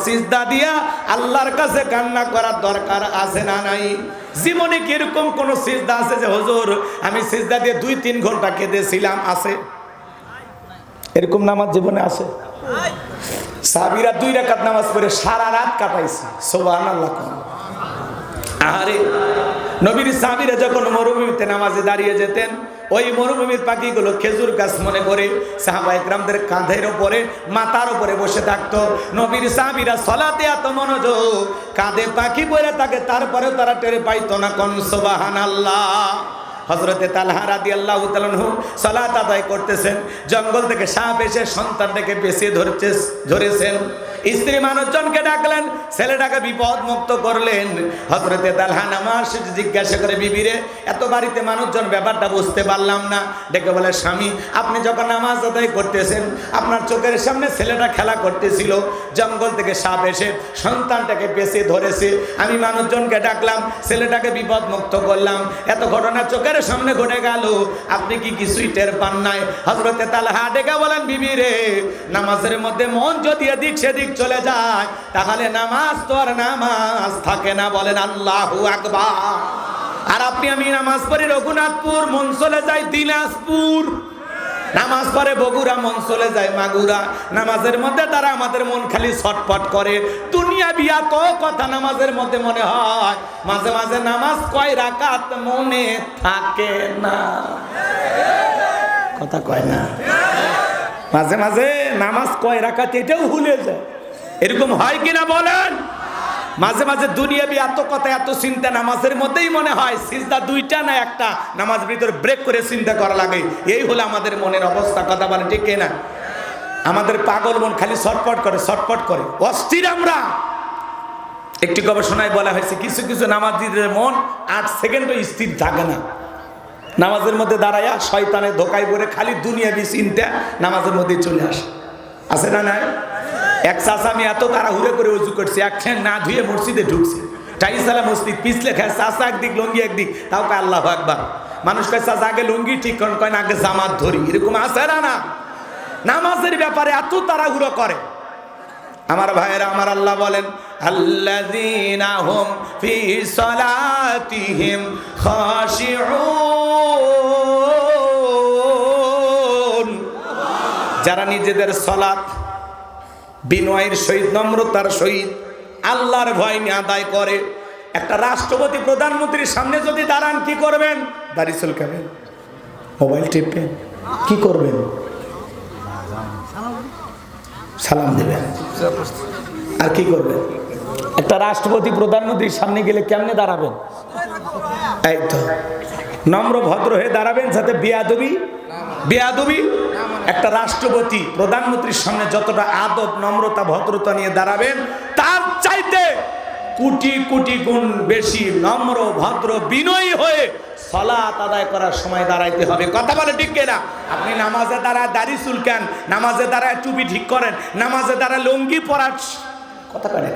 সিজদা দিয়া আল্লাহর কাছে কান্না করার দরকার আছে না নাই? জীবনে কি এরকম কোন সিজদা আছে যে হুজুর আমি সিজদা দিয়ে 2-3 ঘন্টা কেঁদেছিলাম? আছে? এরকম নামাজ জীবনে আছে? সাহাবীরা 2 রাকাত নামাজ পড়ে সারা রাত কাটাইছে। সুবহানাল্লাহ। আরে নবীর সাহাবীরা যখন মরুভূমিতে নামাজে দাঁড়িয়ে যেতেন, ওই মরুভূমির পাখিগুলো খেজুর গাছ মনে করে সাহাবায়ে কেরামদের কাঁধের উপরে মাথার উপরে বসে থাকতো। নবীর সাহাবীরা সালাতে এত মনোযোগ, কাঁধে পাখি পড়ে থাকে, তারপরেও তারা টের পাইতো না। কোন সুবহানাল্লাহ। হযরতে তালহা রাদিয়াল্লাহু তাআলা আনহু সালাত আদায় করতেছেন, জঙ্গল থেকে সাপ এসে সন্তানটাকে পেঁচিয়ে ধরেছেন। স্ত্রী মানুষজনকে ডাকলেন, ছেলেটাকে বিপদ মুক্ত করলেন। হযরতে তালহা নামাজ শেষে জিজ্ঞাসা করে, বিবিরে এত বাড়িতে মানুষজন, ব্যাপারটা বুঝতে পারলাম না। ডেকে বলে, স্বামী আপনি যখন নামাজ আদায় করতেছেন, আপনার চোখের সামনে ছেলেটা খেলা করতেছিল, জঙ্গল থেকে সাপ এসে সন্তানটাকে পেঁচিয়ে ধরেছে, আমি মানুষজনকে ডাকলাম, ছেলেটাকে বিপদ মুক্ত করলাম, এত ঘটনা চোখের সামনে ঘটে গেল, আপনি কি কিছুই টের পান নাই? হযরতে তালহা ডেকে বলেন, বিবিরে নামাজের মধ্যে মন যদি এদিক সেদিক চলে যায়, তাহলে নামাজ তো আর নামাজ থাকে না। বলেন আল্লাহু আকবার। আর আপনি আমি নামাজ পড়ি রঘুনাথপুর, মন চলে যায় দিনাজপুর। নামাজ পড়ে বগুড়া, মন চলে যায় মাগুরা। নামাজের মধ্যে তারা আমাদের মন খালি ছটপট করে। দুনিয়া বিয়া তো কথা নামাজের মধ্যে মনে হয়, মাঝে মাঝে নামাজ কয় রাকাত মনে থাকে না। কথা কয় না, মাঝে মাঝে নামাজ কয় রাকাত এটাও ভুলে যায়। এরকম হয় কিনা বলেন? মাঝে মাঝে দুনিয়াবি এত কথা এত চিন্তা নামাজের মধ্যেই মনে হয় সিজদা 2টা না 1টা, নামাজ ভিতর ব্রেক করে চিন্তা করা লাগে। এই হলো আমাদের মনের অবস্থা। কথা বলে ঠিক না? আমাদের পাগল মন খালি ছটপট করে অস্থির আমরা। একটি গবেষণায় বলা হয়েছে, কিছু কিছু নামাজীদের মন 8 সেকেন্ডও স্থির থাকে না। নামাজের মধ্যে দাঁড়ায়া শয়তানের ধোকায় পড়ে খালি দুনিয়াবি চিন্তা নামাজের মধ্যে চলে আসে। আছে না নাই? এক চাচা, আমি এত তাড়াহুড়ো করে উজু করছি, একখান না ধুয়ে মসজিদে ঢুকছে। টাইসালা মসজিদ, পিছলে খায় চাচা একদিক লঙ্গি একদিক, তাও কয় আল্লাহু আকবার। মানুষ কয় চাচা আগে লঙ্গি ঠিক করেন, কয় না আগে জামাত ধরি। এরকম আছে না? নামাজের ব্যাপারে এত তাড়াহুড়ো করে। আমার ভাইয়েরা, আমার আল্লাহ বলেন, আল্লাযীনা হুম ফি সালাতিহিম খাশিউন। যারা নিজেদের সালাত বিনয়ের সহিত, নম্রতার সহিত, আল্লাহর ভয় নিয়ে আদায় করে। একটা রাষ্ট্রপতি প্রধানমন্ত্রীর সামনে যদি দাঁড়ান, কি করবেন? দাড়ি চুলকাবেন, মোবাইল টিপবেন, কি করবেন? সালাম দেবেন, আর কি করবেন? একটা রাষ্ট্রপতি প্রধানমন্ত্রীর সামনে গেলে কেমনে দাঁড়াবেন? এই তো নম্র ভদ্র হয়ে দাঁড়াবেন, যাতে বেয়াদবি একটা রাষ্ট্রপতি প্রধানমন্ত্রীর সামনে যতটা আদব, নম্রতা, ভদ্রতা নিয়ে দাঁড়াবেন, তার চাইতে কোটি কোটি গুণ বেশি নম্র, ভদ্র, বিনয়ী হয়ে সালাত আদায় করার সময় দাঁড়াইতে হবে। কথা বলে ঠিক কিনা? আপনি নামাজে দাঁড়ায় দাড়ি চুলকান, নামাজে দাঁড়ায় টুপি ঠিক করেন, নামাজে দাঁড়ায় লুঙ্গি পরার কথা কয় না।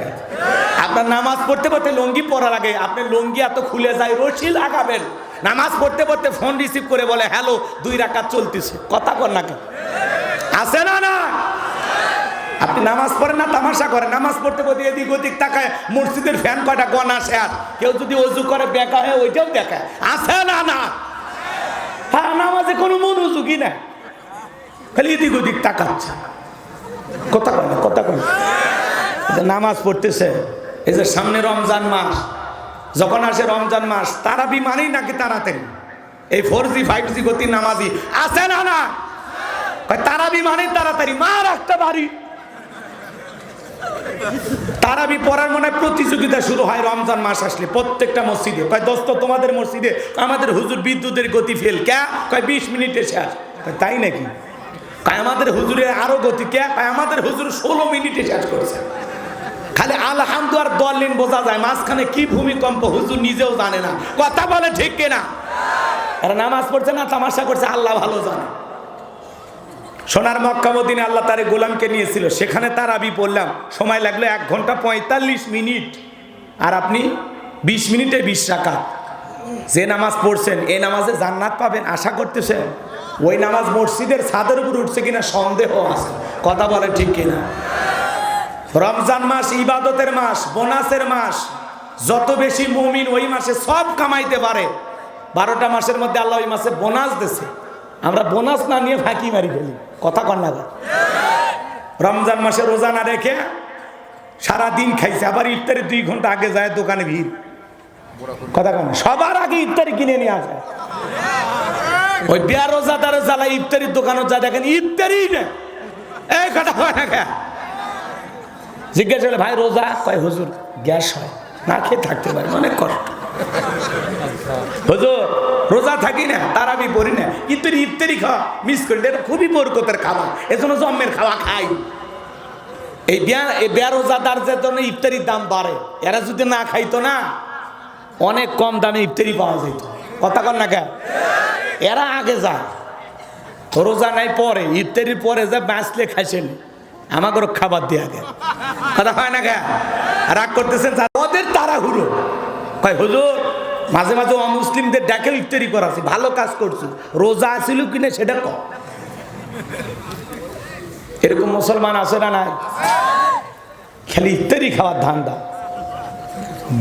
আপনার নামাজ পড়তে পড়তে লুঙ্গি পরা লাগে, আপনি লুঙ্গি এত খুলে যায়, রশি লাগাবেন। নামাজ পড়তে পড়তে ফোন রিসিভ করে বলে, হ্যালো 2 রাকাত চলতেছে। কথা কর না কেন? আছে না? না, আপনি নামাজ পড়েন না, তামাশা করেন। নামাজ পড়তে পড়তে এদিক ওদিক তাকায়, মসজিদের ফ্যান কয়টা গনা শেয়ার, কেউ যদি অজু করে বেকা হয় ওইটাও দেখায়। আছে না? না, হ্যাঁ, নামাজে কোনো মনোযোগই না, খালি এদিক ওদিক তাকাচ্ছে। কথা কয় না, কথা কয় না। নামাজ পড়তেছে, এই যে সামনে রমজান মাস, যখন আসে রমজান মাস, তারাবি মানেই নাকি তাড়াতাড়ি। এই 4G 5G গতির নামাজি আছে না? না, তারাবি মানে তাড়াতাড়ি, মার একটা বাড়ি। তারাবি পড়ার মনে প্রতিযোগিতা শুরু হয় রমজান মাস আসলে প্রত্যেকটা মসজিদে। কয় দোস্ত তোমাদের মসজিদে, আমাদের হুজুর বিদ্যুতের গতি ফেল। কে? কয় 20 মিনিটে শেষ। তাই নাকি? কয় আমাদের হুজুরের আরো গতি। কে? কয় আমাদের হুজুর 16 মিনিটে শেষ করছে। খালি আলহামদু আর দলিন বোঝা যায়, মাঝখানে কি ভূমিকম্প হুজুর নিজেও জানে না। কথা বলে ঠিক কিনা? এরা নামাজ পড়ছে না তামাশা করছে, আল্লাহ ভালো জানে। সোনার মক্কা মদিনা আল্লাহ তার গোলামকে নিয়েছিল, সেখানে তারাবি পড়লাম, সময় লাগলো 1 ঘন্টা 45 মিনিট। আর আপনি 20 মিনিটে 20 রাকাত। যে নামাজ পড়ছেন, এই নামাজে জান্নাত পাবেন আশা করতেছেন? ওই নামাজ মসজিদের ছাদের উপর উঠছে কিনা সন্দেহ আছে। কথা বলে ঠিক কিনা? রমজান মাস ইবাদতের মাস, বোনাসের মাস। যত বেশি মুমিন ওই মাসে সব কামাইতে পারে। 12টা মাসের মধ্যে আল্লাহ ওই মাসে বোনাস দিয়েছে। আমরা বোনাস না নিয়ে ফাঁকি মারি ফেলি, কথা কন না। রমজান মাসে রোজা না রেখে সারাদিন খাইছে, আবার ইফতারের 2 ঘন্টা আগে যায় দোকানে ভিড়, কথা কন। সবার আগে ইফতারি কিনে নিয়ে আসে। ওই বিয়া রোজাদার জ্বালা ইফতারির দোকানে যা দেখেন ইফতারি না, এই কথা হয় না। জিজ্ঞেস করলে ভাই রোজা, কয় হুজুর গ্যাস হয়, না খেয়ে থাকতে পারে, অনেক কষ্ট। হুজুর রোজা থাকি না, তারাবি পড়ি না, কিন্তু ইফতারি খাওয়া মিস করি, এটা খুবই বরকতের খাবার, এজন্য জন্মের খাওয়া খাই। এই বিয়া রোজাদার যে জন্য ইফতারির দাম বাড়ে, এরা যদি না খাইতো না অনেক কম দামে ইফতারি পাওয়া যেত, কথা কন না কে। এরা আগে যায়, রোজা নাই পরে, ইফতারির পরে যা বাঁচলে খাইছেন, আমাকে খাবার দিয়ে আগে, কথা হয় না কে। রাগ করতেছেন, ওদের তাড়াহুড়ো। কয় হুজুর মাঝে মাঝে অমুসলিমদের ডাকে ইফতারি করাছি, ভালো কাজ করছি, রোজা আছিল কিনা সেটা কম। এরকম মুসলমান আছে না নাই? খালি ইফতারি খাওয়ার ধান্দা।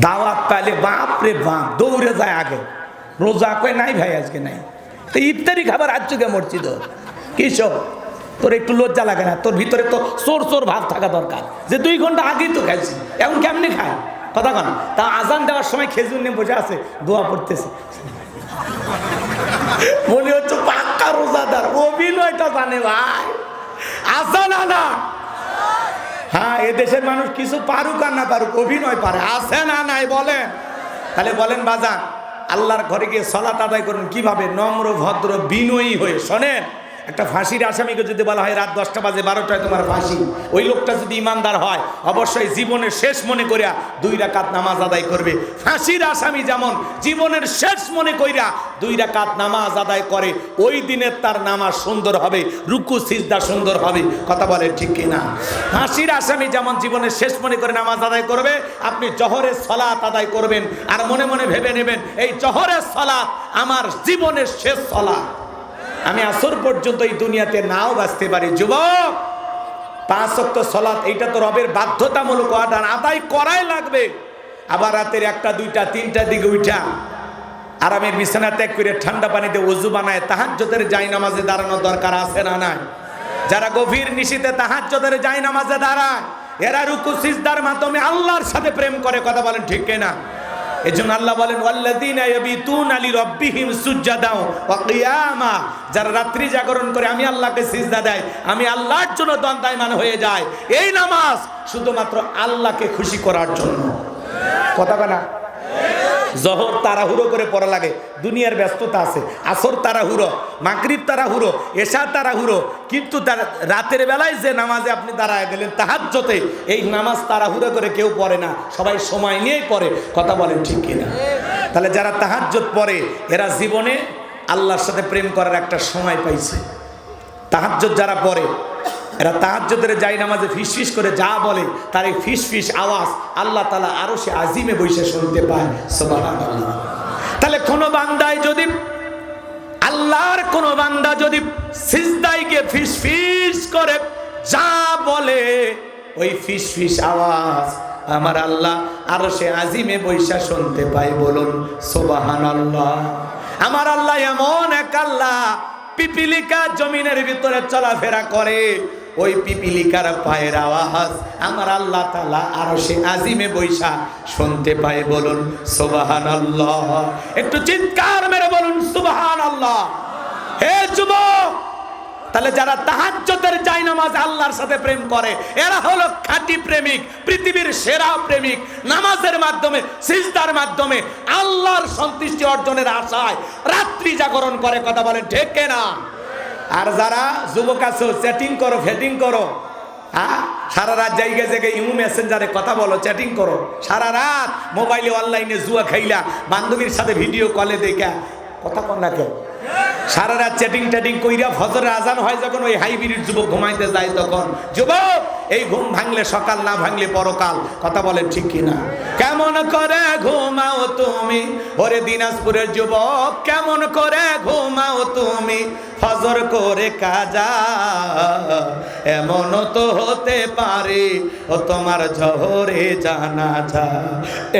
দাওয়াত পাইলে বাপরে বাপ দৌড়ে যায় আগে, রোজা কয় নাই ভাই আজকে নাই, তো ইফতারি খাবার আজ চুকে মরছি তো কিসব, তোর একটু লজ্জা লাগে না? তোর ভিতরে তো চোর চোর ভাব থাকা দরকার, যে 2 ঘন্টা আগেই তো খাইছি, এখন কেমনি খায়, কথা কন। তা আজান দেওয়ার সময় খেজুর নিয়ে বসে আছে, দোয়া পড়তেছে, মনে হচ্ছে পাক্কা রোজাদার। অভিনয়টা জানে ভাই, আজান আনা। হ্যাঁ, এদেশের মানুষ কিছু পারুক আর না পারুক, অভিনয় পারে, আছে না নাই বলেন? তাহলে বলেন বাজান, আল্লাহর ঘরে গিয়ে সালাত আদায় করুন কিভাবে? নম্র ভদ্র বিনয়ী হয়ে। শোনেন, একটা ফাঁসির আসামিকে যদি বলা হয় রাত 10টা বাজে 12টায় তোমার ফাঁসি, ওই লোকটা যদি ইমানদার হয় অবশ্যই জীবনের শেষ মনে করিয়া 2 রাকাত নামাজ আদায় করবে। ফাঁসির আসামি যেমন জীবনের শেষ মনে কইরা 2 রাকাত নামাজ আদায় করে, ওই দিনের তার নামাজ সুন্দর হবে, রুকু সিজদা সুন্দর হবে, কথা বলে ঠিক কিনা? ফাঁসির আসামি যেমন জীবনের শেষ মনে করে নামাজ আদায় করবে, আপনি জহরের সালাত আদায় করবেন আর মনে মনে ভেবে নেবেন এই জহরের সালাত আমার জীবনের শেষ সালাত, আমি আসর পর্যন্ত এই দুনিয়াতে নাও বাঁচতে পারি। যুবক, 5 ওয়াক্ত সালাত এইটা তো রবের বাধ্যতামূলক অর্ডার, আদায় করাই লাগবে। আবার রাতের 1টা 2টা 3টার দিকে উঠা আরামের বিছানা ত্যাগ করে ঠান্ডা পানিতে ওযু বানায় তাহাজ্জুদের জায়নামাজে দাঁড়ানো দরকার আছে না নাই? যারা গভীর নিশীতে তাহাজ্জুদের জায়নামাজে দাঁড়ায়, এরা রুকু সিজদার মাধ্যমে আল্লাহর সাথে প্রেম করে, কথা বলেন ঠিক কিনা? এজন্য আল্লাহ বলেন ওয়াল্লাযীনা ইয়াবিতুনা লিরাব্বিহিম সুজদাও ওয়া কিয়ামা, যারা রাত্রি জাগরণ করে আমি আল্লাহকে সিজদা দেয়, আমি আল্লাহর জন্য দণ্ডায়মান হয়ে যায়। এই নামাজ শুধুমাত্র আল্লাহকে খুশি করার জন্য, কথা বলা। জহর তাড়াহুড়ো করে পড়া লাগে, দুনিয়ার ব্যস্ততা আছে। আসর তাড়াহুড়ো, মাগরিব তাড়াহুড়ো, এশা তাড়াহুড়ো, কিন্তু রাতের বেলায় যে নামাজে আপনি দাঁড়ায় গেলেন তাহাজ্জুদে, এই নামাজ তাড়াহুড়ো করে কেউ পড়ে না, সবাই সময় নিয়েই পড়ে, কথা বলেন ঠিক কিনা? তাহলে যারা তাহাজ্জুদ পড়ে এরা জীবনে আল্লাহর সাথে প্রেম করার একটা সময় পাইছে। তাহাজ্জুদ যারা পড়ে এরা তাহাজ্জুদের জায়নামাজে ফিসফিস করে যা বলে তার এই ফিসফিস আওয়াজ আল্লাহ তাআলা আরশে আজিমে বসে শুনতে পায়, সুবহানাল্লাহ। তাহলে কোন বান্দায় যদি আল্লাহর কোন বান্দা যদি সিজদায় গিয়ে ফিসফিস করে যা বলে, ওই ফিসফিস আওয়াজ আমার আল্লাহ আরশে আজিমে বসে শুনতে পায়, বলুন সুবহানাল্লাহ। আমার আল্লাহ এমন এক আল্লাহ, পিপিলিকা জমিনের ভিতরে চলাফেরা করে, ওই পিপিলিকার পায়ের আওয়াজ আমার আল্লাহ তাআলা আরশে আজিমে বৈশা শুনতে পায়, বলুন সুবহানাল্লাহ। একটু চিৎকার মেরে বলুন সুবহানাল্লাহ। হে যুবক, তাহলে যারা তাহাজ্জুদের জায়নামাজ আল্লাহর সাথে প্রেম করে এরা হলো খাঁটি প্রেমিক, পৃথিবীর সেরা প্রেমিক। নামাজের মাধ্যমে সিজদার মাধ্যমে আল্লাহর সন্তুষ্টি অর্জনের আশায় রাত্রি জাগরণ করে, কথা বলেন ঠিক কিনা? আর যারা যুবক আছো চ্যাটিং করো, ফেটিং করো, হ্যাঁ সারা রাত জায়গায় জায়গায় ইমো মেসেঞ্জারে কথা বলো, চ্যাটিং করো, সারা রাত মোবাইলে অনলাইনে জুয়া খাইলা, বান্ধবীর সাথে ভিডিও কলে দেখা, কথা কন না কেন? সারা রাত চ্যাটিং ট্যাটিং কইরা ফজরের আজান হয় যখন, ওই হাইব্রিড যুবক ঘুমাইতে যায় তখন। যুবক, এই ঘুম ভাঙলে সকাল, না ভাঙলে পরকাল, কথা বলেন ঠিক কিনা? কেমন করে ঘুমাও তুমি ওরে দিনাজপুরের যুবক, কেমন করে ঘুমাও তুমি ফজর করে কাজা, এমন তো হতে পারে ও তোমার জোহরে জানাজা,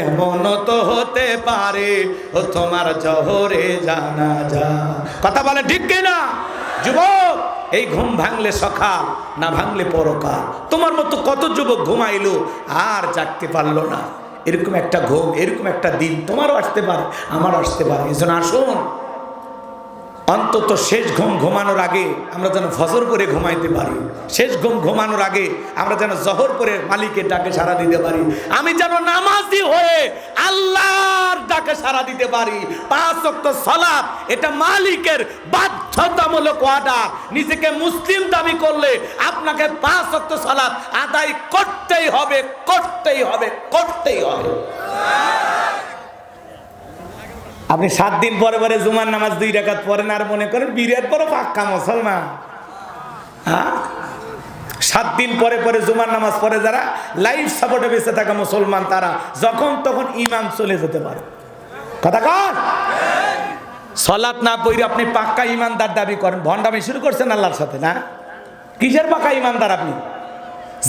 এমন তো হতে পারে ও তোমার জোহরে জানাজা। কথা বলে ঠিক কিনা যুবক? এই ঘুম ভাঙলে সকাল, না ভাঙলে পরকাল। তোমার মতো কত যুবক ঘুমাইলো আর জাগতে পারলো না। এরকম একটা ঘুম, এরকম একটা দিন তোমারও আসতে পারে, আমারও আসতে পারে। এই জন্য আসুন, অন্তত শেষ ঘুম ঘুমানোর আগে আমরা যেন ফজর করে ঘুমাইতে পারি। শেষ ঘুম ঘুমানোর আগে আমরা যেন জহর করে মালিকের ডাকে সাড়া দিতে পারি। আমি যেন নামাজি হয়ে আল্লাহর ডাকে সাড়া দিতে পারি। 5 ওয়াক্ত সালাত এটা মালিকের বাধ্যতামূলক অর্ডার। নিজেকে মুসলিম দাবি করলে আপনাকে 5 ওয়াক্ত সালাত আদায় করতেই হবে, করতেই হবে, করতেই হবে। আপনি 7 দিন পরে পরে জুমার নামাজ 2 রাকাত পড়েন আর মনে করেন বিরাট বড় পাক্কা মুসলমান। হ্যাঁ, 7 দিন পরে পরে জুমার নামাজ পড়ে যারা লাইফ সাপোর্টে বেঁচে থাকা মুসলমান, তারা যখন তখন ইমান চলে যেতে পারে। কথা কন, সালাত না পড়ে আপনি পাক্কা ইমানদার দাবি করেন, ভণ্ডামি শুরু করছেন আল্লাহর সাথে। না, কিসের পাক্কা ইমানদার আপনি?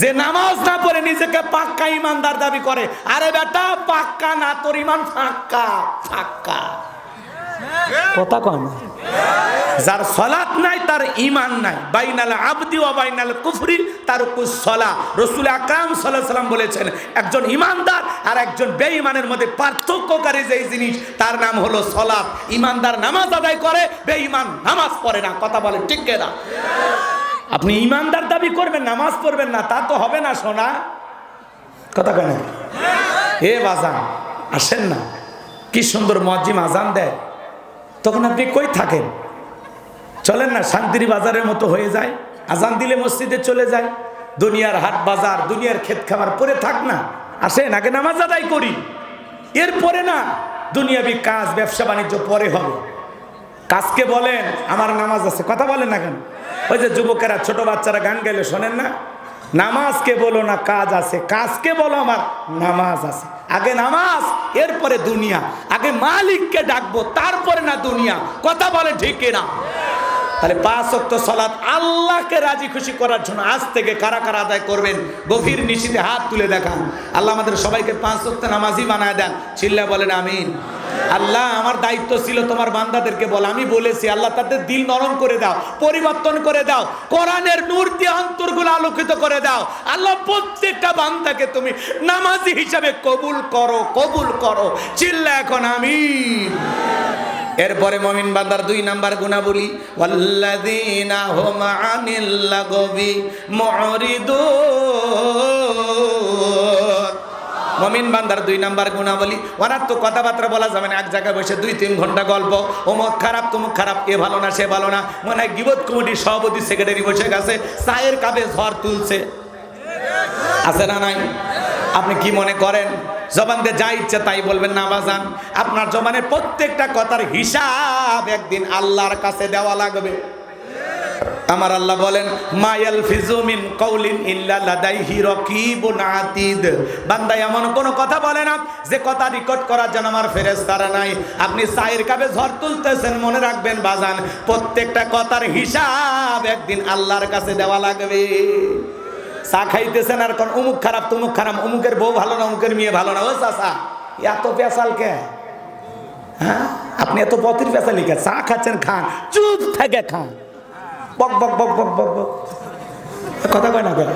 যে নামাজ না পড়ে নিজেকে পাক্কা ইমানদার দাবি করে। আরে বেটা, পাক্কা না, তোর ইমান ফাঁকা ফাঁকা। কথা কন, যার সালাত নাই তার ইমান নাই। বাইনাল আবদি ওয়া বাইনাল কুফরি তারকুস সালাহ। রাসূল আকরাম সাল্লাল্লাহু আলাইহি ওয়াসাল্লাম বলেছেন, একজন ইমানদার আর একজন বেঈমানের মধ্যে পার্থক্যকারী যেই জিনিস তার নাম হলো সালাত। ইমানদার নামাজ আদায় করে, বেঈমান নামাজ পড়ে না। কথা বলে ঠিক কিনা? আপনি ইমানদার দাবি করবেন, নামাজ পড়বেন না, তা তো হবে না সোনা। কথা কেন? এ বাজান আসেন না, কি সুন্দর মুয়াজ্জিন আজান দেয়, তখন আপনি কই থাকেন? চলেন না, শান্তির বাজারের মতো হয়ে যায়। আজান দিলে মসজিদে চলে যায়। দুনিয়ার হাট বাজার, দুনিয়ার ক্ষেত খামার পরে থাক না, আসেন আগে নামাজ আদায় করি, এরপরে না দুনিয়াবি কাজ ব্যবসা বাণিজ্য পরে হবে। কাজকে বলেন আমার নামাজ আছে, কথা বলেন না কেন? ওই যে যুবকেরা, ছোট বাচ্চারা গান গাইলে শোনেন না, নামাজকে বলো না কাজ আছে, কাজকে বলো আমার নামাজ আছে। আগে নামাজ, এরপরে দুনিয়া। আগে মালিককে ডাকবো, তারপরে না দুনিয়া। কথা বলে ঠিক না? তাহলে 5 ওয়াক্ত সালাত আল্লাহকে রাজি খুশি করার জন্য আজ থেকে কারা কারা আদায় করবেন? গভীর নিশীথে হাত তুলে দেখান। আল্লাহ আমাদের সবাইকে 5 ওয়াক্ত নামাজি বানায় দেন। চিল্লা বলেন আমিন। আল্লাহ, আমার দায়িত্ব ছিল তোমার বান্দাদেরকে বল, আমি বলেছি আল্লাহ তাদের দিল নরম করে দাও, পরিবর্তন করে দাও, কোরআনের নূর দিয়ে অন্তরগুলো আলোকিত করে দাও। আল্লাহ, প্রত্যেকটা বান্দাকে তুমি নামাজি হিসাবে কবুল করো, কবুল করো। চিল্লা এখন আমিন। এরপরে মুমিন বান্দার 2 নাম্বার গুনাহবলী, ওয়াল্লাযীনা হুম আনিল লাগবি মুরিদুন। মুমিন বান্দার 2 নাম্বার গুনাহবলী, ওনার তো কথাবার্তা বলা যাবে না। এক জায়গায় বসে 2-3 ঘন্টা গল্প, অমুক খারাপ তমুক খারাপ, এ ভালো না সে ভালো না। মনে হয় গীবত কমিটির সভাপতি সেক্রেটারি বসে গেছে, চায়ের কাপে ঝড় তুলছে। আছে না নাই? আপনি কি মনে করেন জবান দিয়ে যা ইচ্ছে তাই বলবেন না বাজান? আপনার জবানের প্রত্যেকটা কথার হিসাব একদিন আল্লাহর কাছে দেওয়া লাগবে। আমার আল্লাহ বলেন, মা ইয়ালফিজু মিন কাউলিন ইল্লা লাদাইহি রাকিবুন আতীদ। বান্দা এমন কোন কথা বলে না যে কথা রেকর্ড করার জন্য আমার ফেরেশতারা নাই। আপনি চায়ের কাপে ঝড় তুলতেছেন, মনে রাখবেন বাজান, প্রত্যেকটা কথার হিসাব একদিন আল্লাহর কাছে দেওয়া লাগবে। চা খাইতেছেন আর কোন অমুক খারাপ তমুক খারাপ, অমুকের বউ ভালো না, অমুকের মেয়ে ভালো না। ও চাচা, এত পেশাল কে? হ্যাঁ, আপনি এত পথের পেশালি কে? চা খাচ্ছেন, খান, চুপ থেকে খান। বক বক বক বক বক বক, কথা কয় না করে?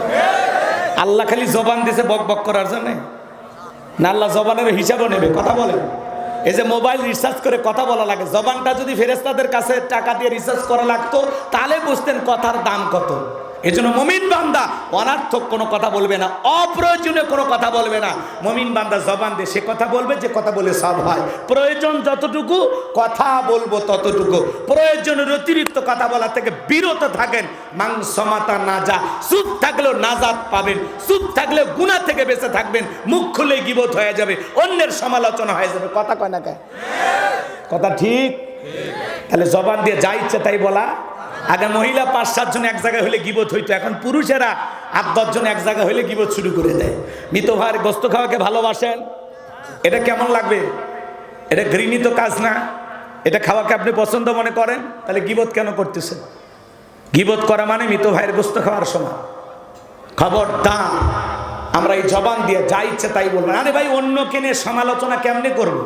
আল্লাহ খালি জবান দিয়েছে বক বক করার জন্য না? আল্লাহ জবানের হিসাবও নেবে। কথা বলেন, এই যে মোবাইল রিচার্জ করে কথা বলা লাগে, জবানটা যদি ফেরেশতাদের কাছে টাকা দিয়ে রিচার্জ করা লাগতো তাহলে বুঝতেন কথার দাম কত। এই জন্য মুমিন বান্দা অনার্থক কোনো কথা বলবে না, অপ্রয়োজনীয় কোনো কথা বলবে না। মুমিন বান্দা জবান দিয়ে সে কথা বলবে যে কথা বলে সব হয়। প্রয়োজন যতটুকু কথা বলবো ততটুকু, প্রয়োজনের অতিরিক্ত কথা বলা থেকে বিরত থাকেন। মাংসমাতা নাজা, চুপ থাকলেও নাজাত পাবেন, চুপ থাকলে গুনাহ থেকে বেঁচে থাকবেন। মুখ খুলে গীবত হয়ে যাবে, অন্যের সমালোচনা হয়ে যাবে। কথা কয় না কে? কথা ঠিক? তাহলে জবান দিয়ে যা ইচ্ছে তাই বলা। আগে মহিলা 5-7 জন এক জায়গায় হলে গীবত হইতো, এখন পুরুষেরা 8-10 জন এক জায়গায় হলে গীবত শুরু করে দেয়। মৃত ভাইয়ের গোস্ত খাওয়াকে ভালোবাসেন, এটা কেমন লাগবে? এটা ঘৃণিত কাজ না? এটা খাওয়াকে আপনি পছন্দ মনে করেন, তাহলে গীবত কেন করতেছেন? গীবত করা মানে মৃত ভাইয়ের গোশত খাওয়ার সময়। খবরদার আমরা এই জবান দিয়ে যা ইচ্ছে তাই বলবেন। আরে ভাই, অন্যকে নিয়ে সমালোচনা কেমনে করব?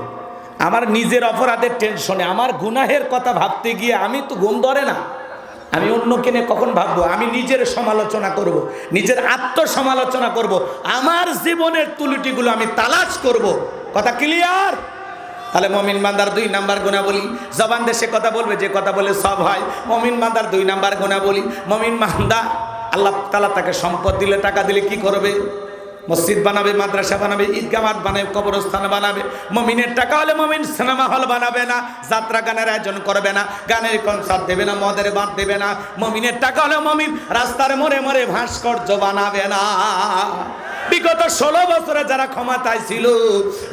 আমার নিজের অপরাধের টেনশনে, আমার গুনাহের কথা ভাবতে গিয়ে আমি তো ঘুম ধরে না। আমি অন্যকে নিয়ে কখন ভাববো? আমি নিজের সমালোচনা করব, নিজের আত্মসমালোচনা করব, আমার জীবনের ত্রুটিগুলো আমি তালাশ করব। কথা ক্লিয়ার? তাহলে মমিন বান্দার 2 নাম্বার গুণাবলী, জবান দেশে কথা বলবে যে কথা বলে সব হয়। মমিন বান্দার 2 নাম্বার গুণাবলী, মমিন বান্দা আল্লাহ তাআলা তাকে সম্পদ দিলে, টাকা দিলে কি করবে? মসজিদ বানাবে, মাদ্রাসা বানাবে, ঈদগাহ মাঠ বানাবে, কবরস্থান বানাবে। মমিনের টাকা হলে মমিন সিনেমা হল বানাবে না, যাত্রা গানের আয়োজন করবে না, গানের কনসার্ট দেবে না, মদের বাঁধ দেবে না। মমিনের টাকা হলে মমিন রাস্তার মোড়ে মোড়ে ভাস্কর্য বানাবে না। বিগত 16 বছরে যারা ক্ষমতায় ছিল,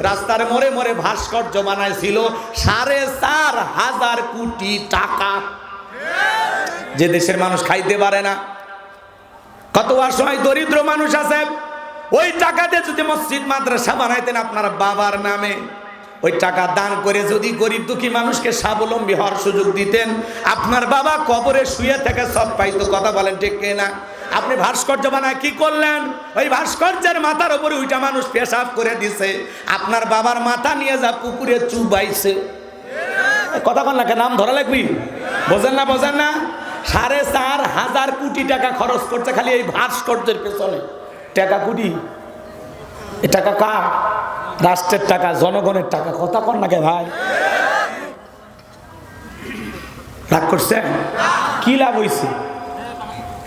রাস্তার মোড়ে মোড়ে ভাস্কর্য বানাইছিল 4,500 কোটি টাকা, যে দেশের মানুষ খাইতে পারে না। কত অসহায় দরিদ্র মানুষ আছে, ওই টাকা দিয়ে যদি মসজিদ মাদ্রাসা বানাইতেন আপনার বাবার নামে, ওই টাকা দান করে যদি গরিব দুঃখী মানুষকে স্বাবলম্বী হওয়ার সুযোগ দিতেন, আপনার বাবা কবরে শুয়ে থেকে সব পাইতো। কথা বলেন ঠিক কিনা? আপনি ভাস্কর্য বানায় কি করলেন? ওই ভাস্কর্যের মাথার উপরে ওইটা মানুষ পেশাব করে দিছে, আপনার বাবার মাথা নিয়ে যা পুকুরে চুবাইছে। কথা বল না, নাম ধরা লাগবি? বোঝেন না? বোঝেন না? 4,500 কোটি টাকা খরচ করছে খালি এই ভাস্কর্যের পেছনে। টাকা কোটি, এ টাকা কার? রাষ্ট্রের টাকা, জনগণের টাকা। কথা কন না কে ভাই? রাগ করছেন? কি লাভ হইছে?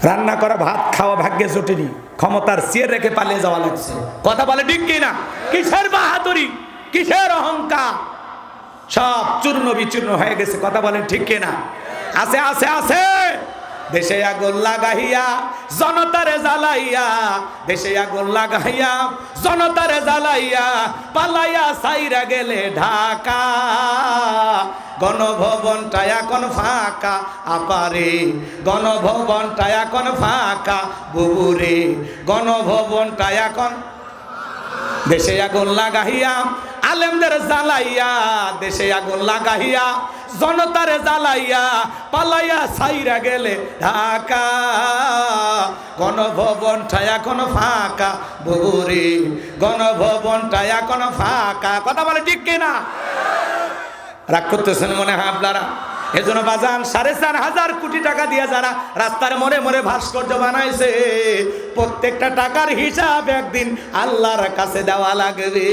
রান্না করা ভাত খাওয়া ভাগ্যে জোটেনি, ক্ষমতার চেয়ে রেখে পালিয়ে যাওয়া লাগছে। কথা বলে ঠিক কিনা? কিসের বাহাদুরি, কিসের অহংকার, সব চূর্ণ বিচূর্ণ হয়ে গেছে। কথা বলেন ঠিক কিনা? আছে আছে আছে। দেশে আগুন লাগাইয়া জনতারে জ্বালাইয়া, দেশে আগুন লাগাইয়া জনতারে জ্বালাইয়া, পালাইয়া সাইরা গেলে ঢাকা। গণভবনটা এখন ফাঁকা আপারে, গণভবনটা এখন ফাঁকা বুবুরে, গণভবনটা এখন। দেশে আগুন লাগাইয়া আলেমদের জ্বালাইয়া, দেশে আগুন লাগাইয়া জনতারে জ্বালাইয়া, পালাইয়া সাইরা গেলে ঢাকা। গণভবনটা এখন ফাঁকা বুবুরে, গণভবনটা এখন ফাঁকা। কথা বলে ঠিক কিনা? রাগ করতেছেন মনে হয় আপনারা? এজন্য বাজান 4,500 কোটি টাকা দিয়ে যারা রাস্তার মোড়ে মোড়ে ভাস্কর্য বানাইছে, প্রত্যেকটা টাকার হিসাব একদিন আল্লাহর কাছে দেওয়া লাগবে।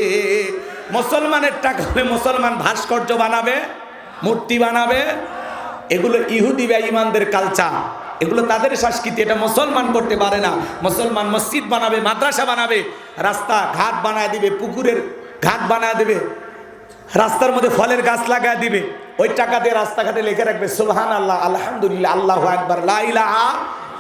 মুসলমানের টাকা হলে মুসলমান ভাস্কর্য বানাবে, মূর্তি বানাবে। এগুলো ইহুদি বেঈমানদের কালচার, এগুলো তাদের সংস্কৃতি, এটা মুসলমান করতে পারে না। মুসলমান মসজিদ বানাবে, মাদ্রাসা বানাবে, রাস্তা ঘাট বানায় দিবে, পুকুরের ঘাট বানায় দিবে, রাস্তার মধ্যে ফলের গাছ লাগায় দিবে। ওই টাকা দিয়ে রাস্তাঘাটে লিখে রাখবে সুবহানাল্লাহ, আলহামদুলিল্লাহ, আল্লাহু আকবার, লা ইলাহা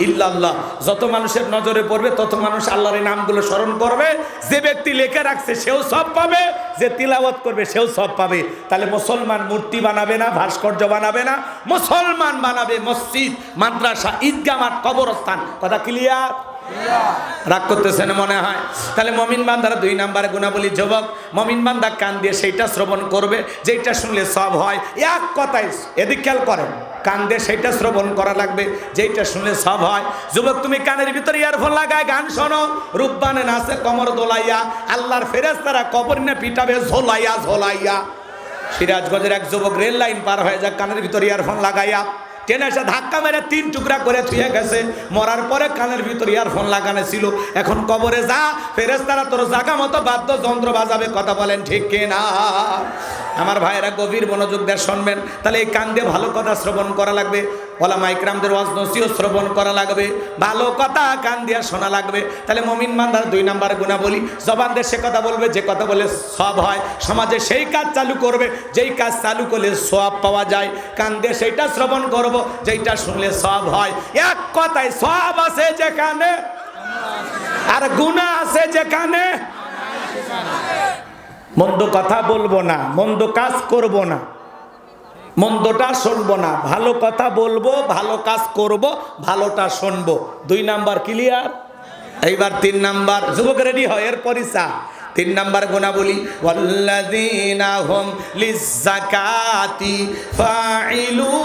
ইল্লাল্লাহ। যত মানুষের নজরে পড়বে তত মানুষ আল্লাহর এই নামগুলো স্মরণ করবে। যে ব্যক্তি লিখে রাখছে সেও সব পাবে, যে তিলাওয়াত করবে সেও সব পাবে। তাহলে মুসলমান মূর্তি বানাবে না, ভাস্কর্য বানাবে না, মুসলমান বানাবে মসজিদ, মাদ্রাসা, ঈদগাহ মাঠ, কবরস্থান। কথা ক্লিয়ার? রাগ করতেছেন মনে হয়? তাহলে মমিন বান্দার 2 নাম্বার গুণাবলী, যুবক মমিন বান্দা কান দিয়ে সেইটা শ্রবণ করবে যেটা শুনলে সব হয়। এক কথায় এদিক খেয়াল করেন, কান দিয়ে সেইটা শ্রবণ করা লাগবে যেটা শুনলে সব হয়। যুবক তুমি কানের ভিতরে ইয়ারফোন লাগায় গান শোনো, রূপবানে নাচে কমর দোলাইয়া, আল্লাহর ফেরেশতারা কবর নিয়ে পিটাবে ঝোলাইয়া ঝোলাইয়া। সিরাজগঞ্জের এক যুবক রেল লাইন পার হয়ে যায় কানের ভিতরে ইয়ারফোন লাগাইয়া, ট্রেনে এসে ধাক্কা মেরে 3 টুকরা করে থুয়ে গেছে। মরার পরে কানের ভিতর ইয়ারফোন লাগানো ছিল, এখন কবরে যা, ফেরেশতারা তোর জায়গা মতো বাদ্যযন্ত্র বাজাবে। কথা বলেন ঠিক কিনা? আমার ভাইয়েরা গভীর মনোযোগ দিয়ে শুনবেন। তাহলে এই কান দিয়ে ভালো কথা শ্রবণ করা লাগবে, ওলামা ইকরামদের ওয়াজ নসিহত শ্রবণ করা লাগবে, ভালো কথা কান দিয়ে শোনা লাগবে। তাহলে মুমিন বান্দার 2 নাম্বার গুণাবলী, জবান দিয়ে সে কথা বলবে যে কথা বলে সব হয়, সমাজে সেই কাজ চালু করবে যেই কাজ চালু করলে সওয়াব পাওয়া যায়, কান দিয়ে সেইটা শ্রবণ করব যেইটা শুনলে সব হয়। এক কথায় সওয়াব আছে যেখানে আর গুনাহ আছে যেখানে। মন্দ কথা বলবো না, মন্দ কাজ করব না, মন্দটা শুনবো না, ভালো কথা বলবো, ভালো কাজ করব, ভালোটা শুনবো। 2 নাম্বার ক্লিয়ার? এইবার 3 নাম্বার, যুবক রেডি হয়, এর পরিচা তিন নাম্বার গুণাবলী ওয়াল্লাযীনা হুম লিয-যাকাতি ফাঈলুন।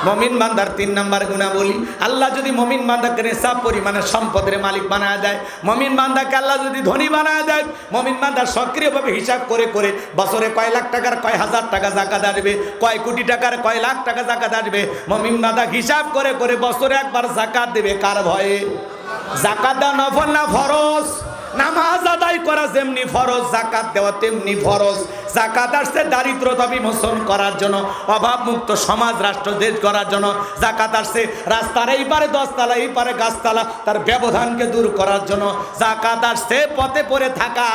মুমিন বান্দার তিন নাম্বার গুণাবলী, আল্লাহ যদি মুমিন বান্দাকে নেশাব পরিমাণে সম্পদের মালিক বানায় দেয়, মুমিন বান্দাকে আল্লাহ যদি ধনী বানায় দেয়, মুমিন বান্দা সক্রিয়ভাবে হিসাব করে করে বছরে কয় লাখ টাকার কয় হাজার টাকা যাকাত আসবে, কয় কোটি টাকার কয় লাখ টাকা যাকাত আসবে, মুমিন বান্দা হিসাব করে করে বছরে একবার যাকাত দেবে কার ভয়ে? যাকাত দেওয়া নফল না ফরজ? নামাজ আদায় করা যেমনি ফরজ, যাকাত দেওয়া তেমনি ফরজ। যাকাত আসছে দারিদ্রতা বিমোচন করার জন্য, অভাব মুক্ত সমাজ রাষ্ট্র দেশ করার জন্য। যাকাত আসছে রাস্তার এই পারে দশতলা এই পারে গাছতলা তার ব্যবধানকে দূর করার জন্য। যাকাত আসছে পথে পড়ে থাকা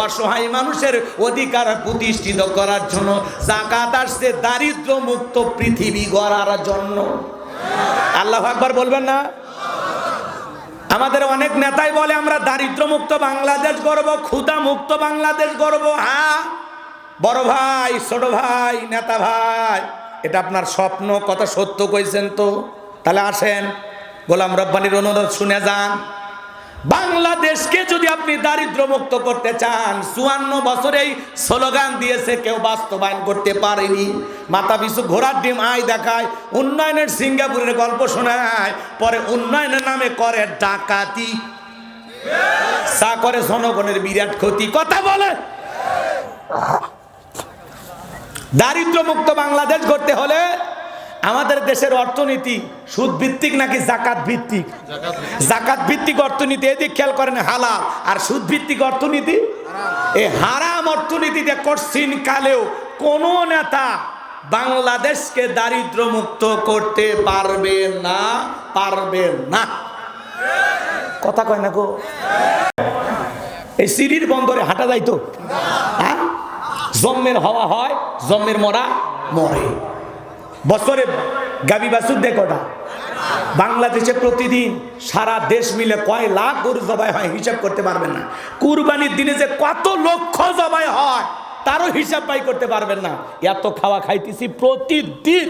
অসহায় মানুষের অধিকার প্রতিষ্ঠিত করার জন্য। যাকাত আসছে দারিদ্র মুক্ত পৃথিবী গড়ার জন্য। আল্লাহু আকবার বলবেন না? আমাদের অনেক নেতাই বলে আমরা দারিদ্র মুক্ত বাংলাদেশ গড়ব, ক্ষুধা মুক্ত বাংলাদেশ গড়ব। হ্যাঁ বড় ভাই, ছোট ভাই, নেতা ভাই, এটা আপনার স্বপ্ন, কথা সত্য কইছেন তো? তাহলে আসেন গোলাম রব্বানির অনুরোধ শুনে যান। বাংলাদেশকে যদি আপনি দারিদ্র মুক্ত করতে চান, 54 বছরেই স্লোগান দিয়েছে, কেউ বাস্তবায়ন করতে পারেনি। মাথা পিছু ঘোড়ার ডিম আয় দেখায়, উন্নয়নের সিঙ্গাপুরের গল্প শোনায়, পরে উন্নয়নের নামে করে ডাকাতি, চা করে জনগণের বিরাট ক্ষতি। কথা বলে দারিদ্র মুক্ত বাংলাদেশ করতে হলে আমাদের দেশের অর্থনীতি সুদ ভিত্তিক নাকি জাকাত ভিত্তিক? জাকাত ভিত্তিক অর্থনীতি। এদিক খেয়াল করেন, হালাল আর সুদ ভিত্তিক অর্থনীতি। এই হারাম অর্থনীতিতে কঠিন কালেও কোন নেতা বাংলাদেশকে দারিদ্র মুক্ত করতে পারবে না, পারবে না। কথা কয় না গো? এই সিরির বন্দরে হাঁটা যায় তো? হ্যাঁ, জম্মের হওয়া হয়, জম্মের মরা মরে। বছরে গাবি বাছুর দেয় কটা? বাংলাদেশে প্রতিদিন সারা দেশ মিলে কয় লাখ গরু জবাই হয় হিসাব করতে পারবেন না। কুরবানির দিনে যে কত লক্ষ জবাই হয় তারও হিসাব পাই করতে পারবেন না। এত খাওয়া খাইতেছি প্রতিদিন।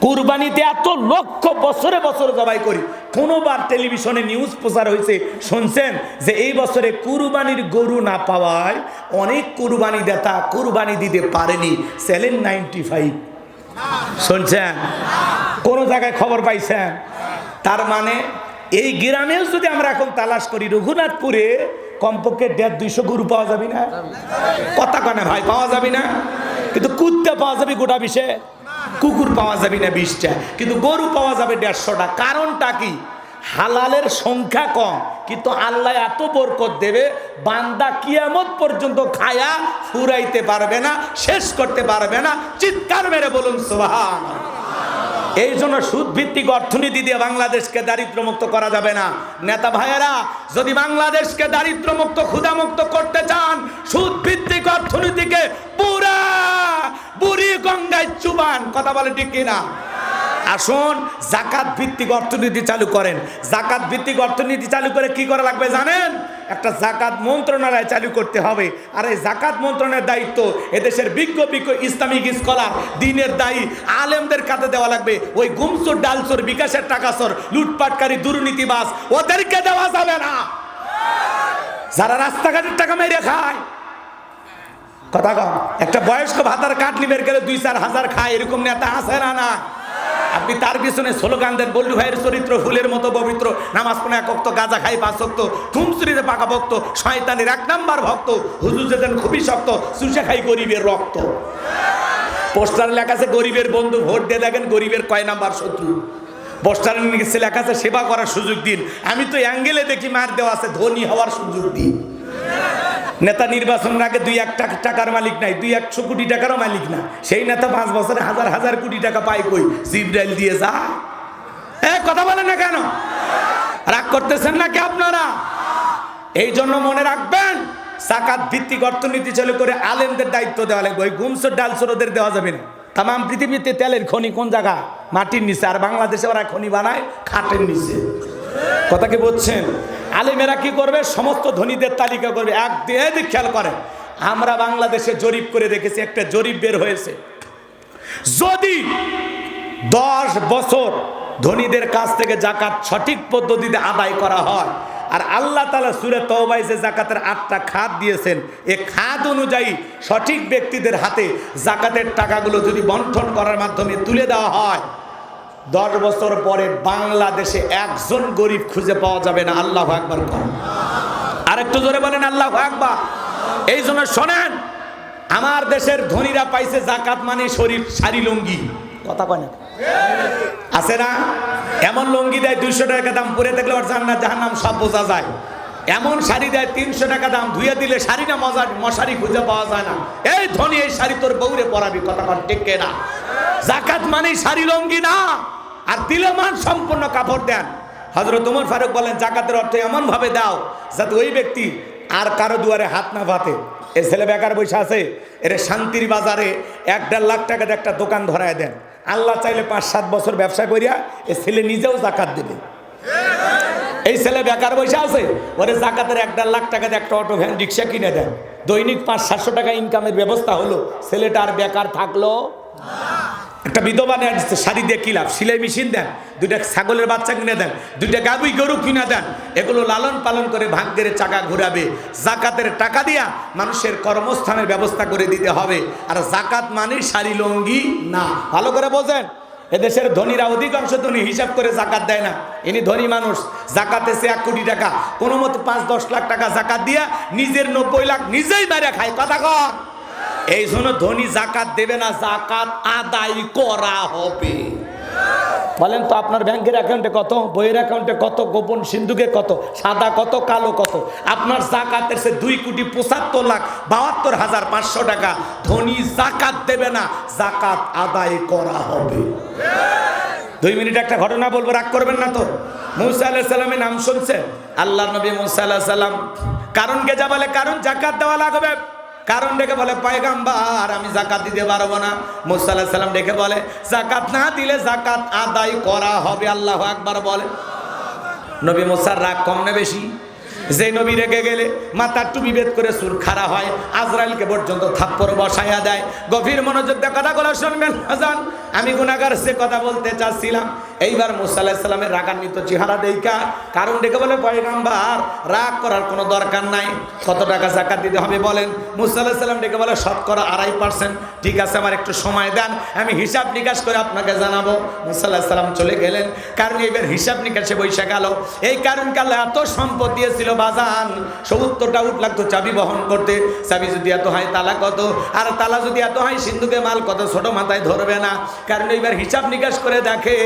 কুরবানিতে এত লক্ষ বছরে বছরে জবাই করি। কোনোবার টেলিভিশনে নিউজ প্রচার হয়েছে, শুনছেন যে এই বছরে কুরবানির গরু না পাওয়ায় অনেক কুরবানি দাতা কুরবানি দিতে পারেনি? চ্যালেঞ্জ 95 শুনছেন? কোন জায়গায় খবর পাইছেন? তার মানে এই গ্রামেও যদি আমরা এখন তালাশ করি, রঘুনাথপুরে কমপক্ষে 150-200 গরু পাওয়া যাবে না? কথা কানে ভাই, পাওয়া যাবে না? কিন্তু কুত্তে পাওয়া যাবে গোটা 20, কুকুর পাওয়া যাবে না 20টা, কিন্তু গরু পাওয়া যাবে 150টা। কারণটা কি? হালালের সংখ্যা কম, কিন্তু আল্লাহ এত বরকত দেবে বান্দা কিয়ামত পর্যন্ত খায়া ফুরাইতে পারবে না, শেষ করতে পারবে না। চিৎকার মেরে বলুন সুবহানাল্লাহ। এই জন্য সুদ ভিত্তিক অর্থনীতি দিয়ে বাংলাদেশকে দারিদ্র মুক্ত করা যাবে না। নেতা ভাইয়েরা, যদি বাংলাদেশকে দারিদ্র মুক্ত ক্ষুধা মুক্ত করতে চান, সুদ ভিত্তিক অর্থনীতিকে পুরা বুড়ি গঙ্গায় চুবান। কথা বলে ঠিক কিনা? আসুন জাকাত ভিত্তিক অর্থনীতি চালু করেন। জাকাত ভিত্তিক অর্থনীতি চালু করে কি করা লাগবে জানেন? একটা জাকাত মন্ত্রণালয় চালু করতে হবে। আর এই জাকাত মন্ত্রণালয়ের দায়িত্ব এদেশের বিজ্ঞ ইসলামিক স্কলার, দিনের দায়ী আলেমদের কাছে দেওয়া লাগবে। ওই গুমচোর ডালচোর বিকাশের টাকাচোর লুটপাটকারী দুর্নীতিবাজ ওদেরকে দেওয়া যাবে না, যারা রাস্তাঘাটের টাকা মেরে খায়। কথা কম, একটা বয়স্ক ভাতার কাটলি বের গেলে 2-4 হাজার খায়, এরকম নেতা আছে না? আপনি তার পিছনে স্লোগান দেন, বল্লু ভাইয়ের চরিত্র ফুলের মতো পবিত্র, নামাজ পড়ে 1 ওয়াক্ত, গাঁজা খাই 5 ওয়াক্ত, খুমচুরিতে পাকা ভক্ত, শয়তানের 1 নাম্বার ভক্ত, হুজুর যেতেন খুবই শক্ত, চুষে খাই গরিবের রক্ত। পোস্টার লেখা আছে গরিবের বন্ধু, ভোট দিয়ে দেখেন গরিবের কয় নাম্বার শত্রু। পোস্টার লেখা আছে সেবা করার সুযোগ দিন। আমি তো অ্যাঙ্গেলে দেখি মার দেওয়া আছে ধনী হওয়ার সুযোগ দিন। নেতা নির্বাচনের আগে 2-1 টাকার মালিক নাই, 200 কোটি টাকারও মালিক না। সেই নেতা 5 বছরে হাজার হাজার কোটি টাকা পায় কই? জিব্রাইল দিয়ে যা। কথা বলেন না কেন? রাগ করতেছেন নাকি আপনারা? এই জন্য মনে রাখবেন, জাকাত ভিত্তিক অর্থনীতি চালু করে আলেমদের দায়িত্ব দেওয়া লাগবে। ওই গুমসুর ডালসুরদের দেওয়া যাবে না। তাম পৃথিবীতে তেলের খনি কোন জায়গা? মাটির নিচে। আর বাংলাদেশে ওরা খনি বানায় খাটের নিচে। কথা কি বলছেন? আলেমেরা কি করবে? সমস্ত ধনীদের তালিকা করবে। একদিক খেয়াল করেন, আমরা বাংলাদেশে জরিপ করে দেখেছি, একটা জরিপ বের হয়েছে, যদি 10 বছর ধনীদের কাছ থেকে জাকাত সঠিক পদ্ধতিতে আদায় করা হয়। আর আল্লাহ তাআলা সূরা তওবায় যে জাকাতের 8টা খাত দিয়েছেন, এই খাত অনুযায়ী সঠিক ব্যক্তিদের হাতে জাকাতের টাকাগুলো যদি বন্টন করার মাধ্যমে তুলে দেওয়া হয়, 10 বছর পরে বাংলাদেশে একজন গরিব খুঁজে পাওয়া যাবে না। আল্লাহু আকবার। আর একটু জোরে বলেন আল্লাহু আকবার। এই জন্য শোনেন, আমার দেশের ধনীরা পাইছে জাকাত মানে শরীর শাড়ি লুঙ্গি, কথা কয় না আছে না? এমন লুঙ্গি দেয় 200 টাকা দাম, পরে দেখলে ওর জান্নাত জাহান্নাম সব বোঝা যায়। এমন শাড়ি দেয় 300 টাকা দাম, ধুয়ে দিলে শাড়ি না মশারি খুঁজে পাওয়া যায় না। এই ধনী এই শাড়ি তোর বউরে পরাবি, কথা কন ঠিক না? জাকাত মানে শাড়ি লুঙ্গি না, আর দিলে মান সম্পূর্ণ কাপড় দেন। হযরত ওমর ফারুক বলেন, জাকাতের অর্থ এমন ভাবে দাও যাতে ওই ব্যক্তি আর কারো দুয়ারে হাত না পাতে। এ ছেলে বেকার বসে আছে, এর শান্তির বাজারে 1-1.5 লাখ টাকাতে একটা দোকান ধরায় দেন। আল্লাহ চাইলে 5-7 বছর ব্যবসা করিয়া এ ছেলে নিজেও জাকাত দেবে। এই ছেলে বেকার বসে আছে, ওরে জাকাতের 1-1.5 লাখ টাকাতে একটা অটো ভ্যান রিক্সা কিনে দেন, দৈনিক 500-700 টাকা ইনকামের ব্যবস্থা হলো। ছেলেটা আর বেকার থাকলো। একটা বিধবা নেন, শাড়ি দিয়ে কি লাভ? সেলাই মেশিন দেন, 2টা ছাগলের বাচ্চা কিনে দেন, 2টা গাভী গরু কিনে দেন, এগুলো লালন পালন করে ভাগ্যের চাকা ঘুরাবে। জাকাতের টাকা দিয়া মানুষের কর্মস্থানের ব্যবস্থা করে দিতে হবে। আর জাকাত মানে শাড়ি লুঙ্গি না, ভালো করে বোঝেন। এদেশের ধনীরা অধিকাংশ ধনী হিসাব করে জাকাত দেয় না। ইনি ধনী মানুষ, জাকাত এসে 1 কোটি টাকা, কোনো মতো 5-10 লাখ টাকা জাকাত দিয়া নিজের 90 লাখ নিজেই মেরে খায়, কথা কর। এই জন্য ধনী জাকাত দেবে না, জাকাত আদায় করা হবে। বলেন তো আপনার ব্যাংকের অ্যাকাউন্টে কত, বইয়ের অ্যাকাউন্টে কত, গোপন সিন্ধুকে কত, সাদা কত, কালো কত? আপনার জাকাতের সে 2,75,72,500 টাকা। ধনী জাকাত দেবে না, জাকাত আদায় করা হবে। 2 মিনিট একটা ঘটনা বলবো, রাগ করবেন না তো। মুসা আলাইহিস সালামের নাম শুনছেন? আল্লাহর নবী মুসা আলাইহিস সালাম কারণকে যা বলে, কারণ জাকাত দেওয়া লাগবে। কারণ ডেকে বলে, পয়গম্বর আমি জাকাত দিতে পারবো না। মুসা আলাইহিস সালাম ডেকে বলে, জাকাত না দিলে জাকাত আদায় করা হবে। আল্লাহু আকবার বলে। নবী মুসার রাগ কম না বেশি? যে নবী রেগে গেলে মাথার টুপি বেদ করে সুর খাড়া হয়, আজরাইলকে পর্যন্ত থাপ্পড় বসাইয়া দেয়। গভীর মনোযোগ দিয়ে কথাগুলো শুনবেন হাজান। আমি গুনাহগার সে কথা বলতে চাচ্ছিলাম। এইবার মুসা আলাইহিস সালামের রাগান্বিত চেহারা দেখা কারণ ডেকে বলে, পয়গম্বর রাগ করার কোনো দরকার নাই, কত টাকা জাকাত দিতে হবে বলেন। মুসা আলাইহিস সালাম ডেকে বলে, 2.5%। ঠিক আছে, আমার একটু সময় দেন, আমি হিসাব নিকাশ করে আপনাকে জানাবো। মুসা আলাইহিস সালাম চলে গেলেন। কারণ এবার হিসাব নিকাশে বৈশা গেল। এই কারণ কালে এত সম্পদ দিয়েছিল বাজান, 70টা উট লাগতো চাবি বহন করতে। চাবি যদি এত হয় তালা কত, আর তালা যদি এত হয় সিন্ধুকে মাল কত, ছোট মাথায় ধরবে না। কারণ এইবার হিসাব নিকাশ করে দেখে,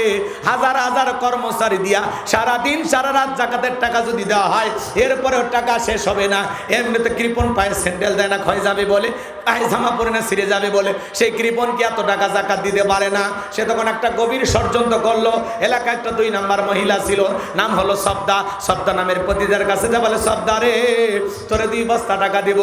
হাজার হাজার কর্মচারী দিয়া সারাদিন সারা রাত জাকাতের টাকা যদি দেওয়া হয়, এরপরেও টাকা শেষ হবে না। এমনিতে কৃপণ পায়ে স্যান্ডেল দেয় না, ক্ষয় যাবে বলে, পায়ে জামা পরে না ছিঁড়ে যাবে বলে, সেই কৃপণ কি এত টাকা জাকাত দিতে পারে না? সে তখন একটা গভীর ষড়যন্ত্র করলো। এলাকায় একটা 2 নাম্বার মহিলা ছিল, নাম হলো সবদা। সবদা নামের পতিদের কাছে যা বলে, সবদা রে তোরে 2 বস্তা টাকা দিব,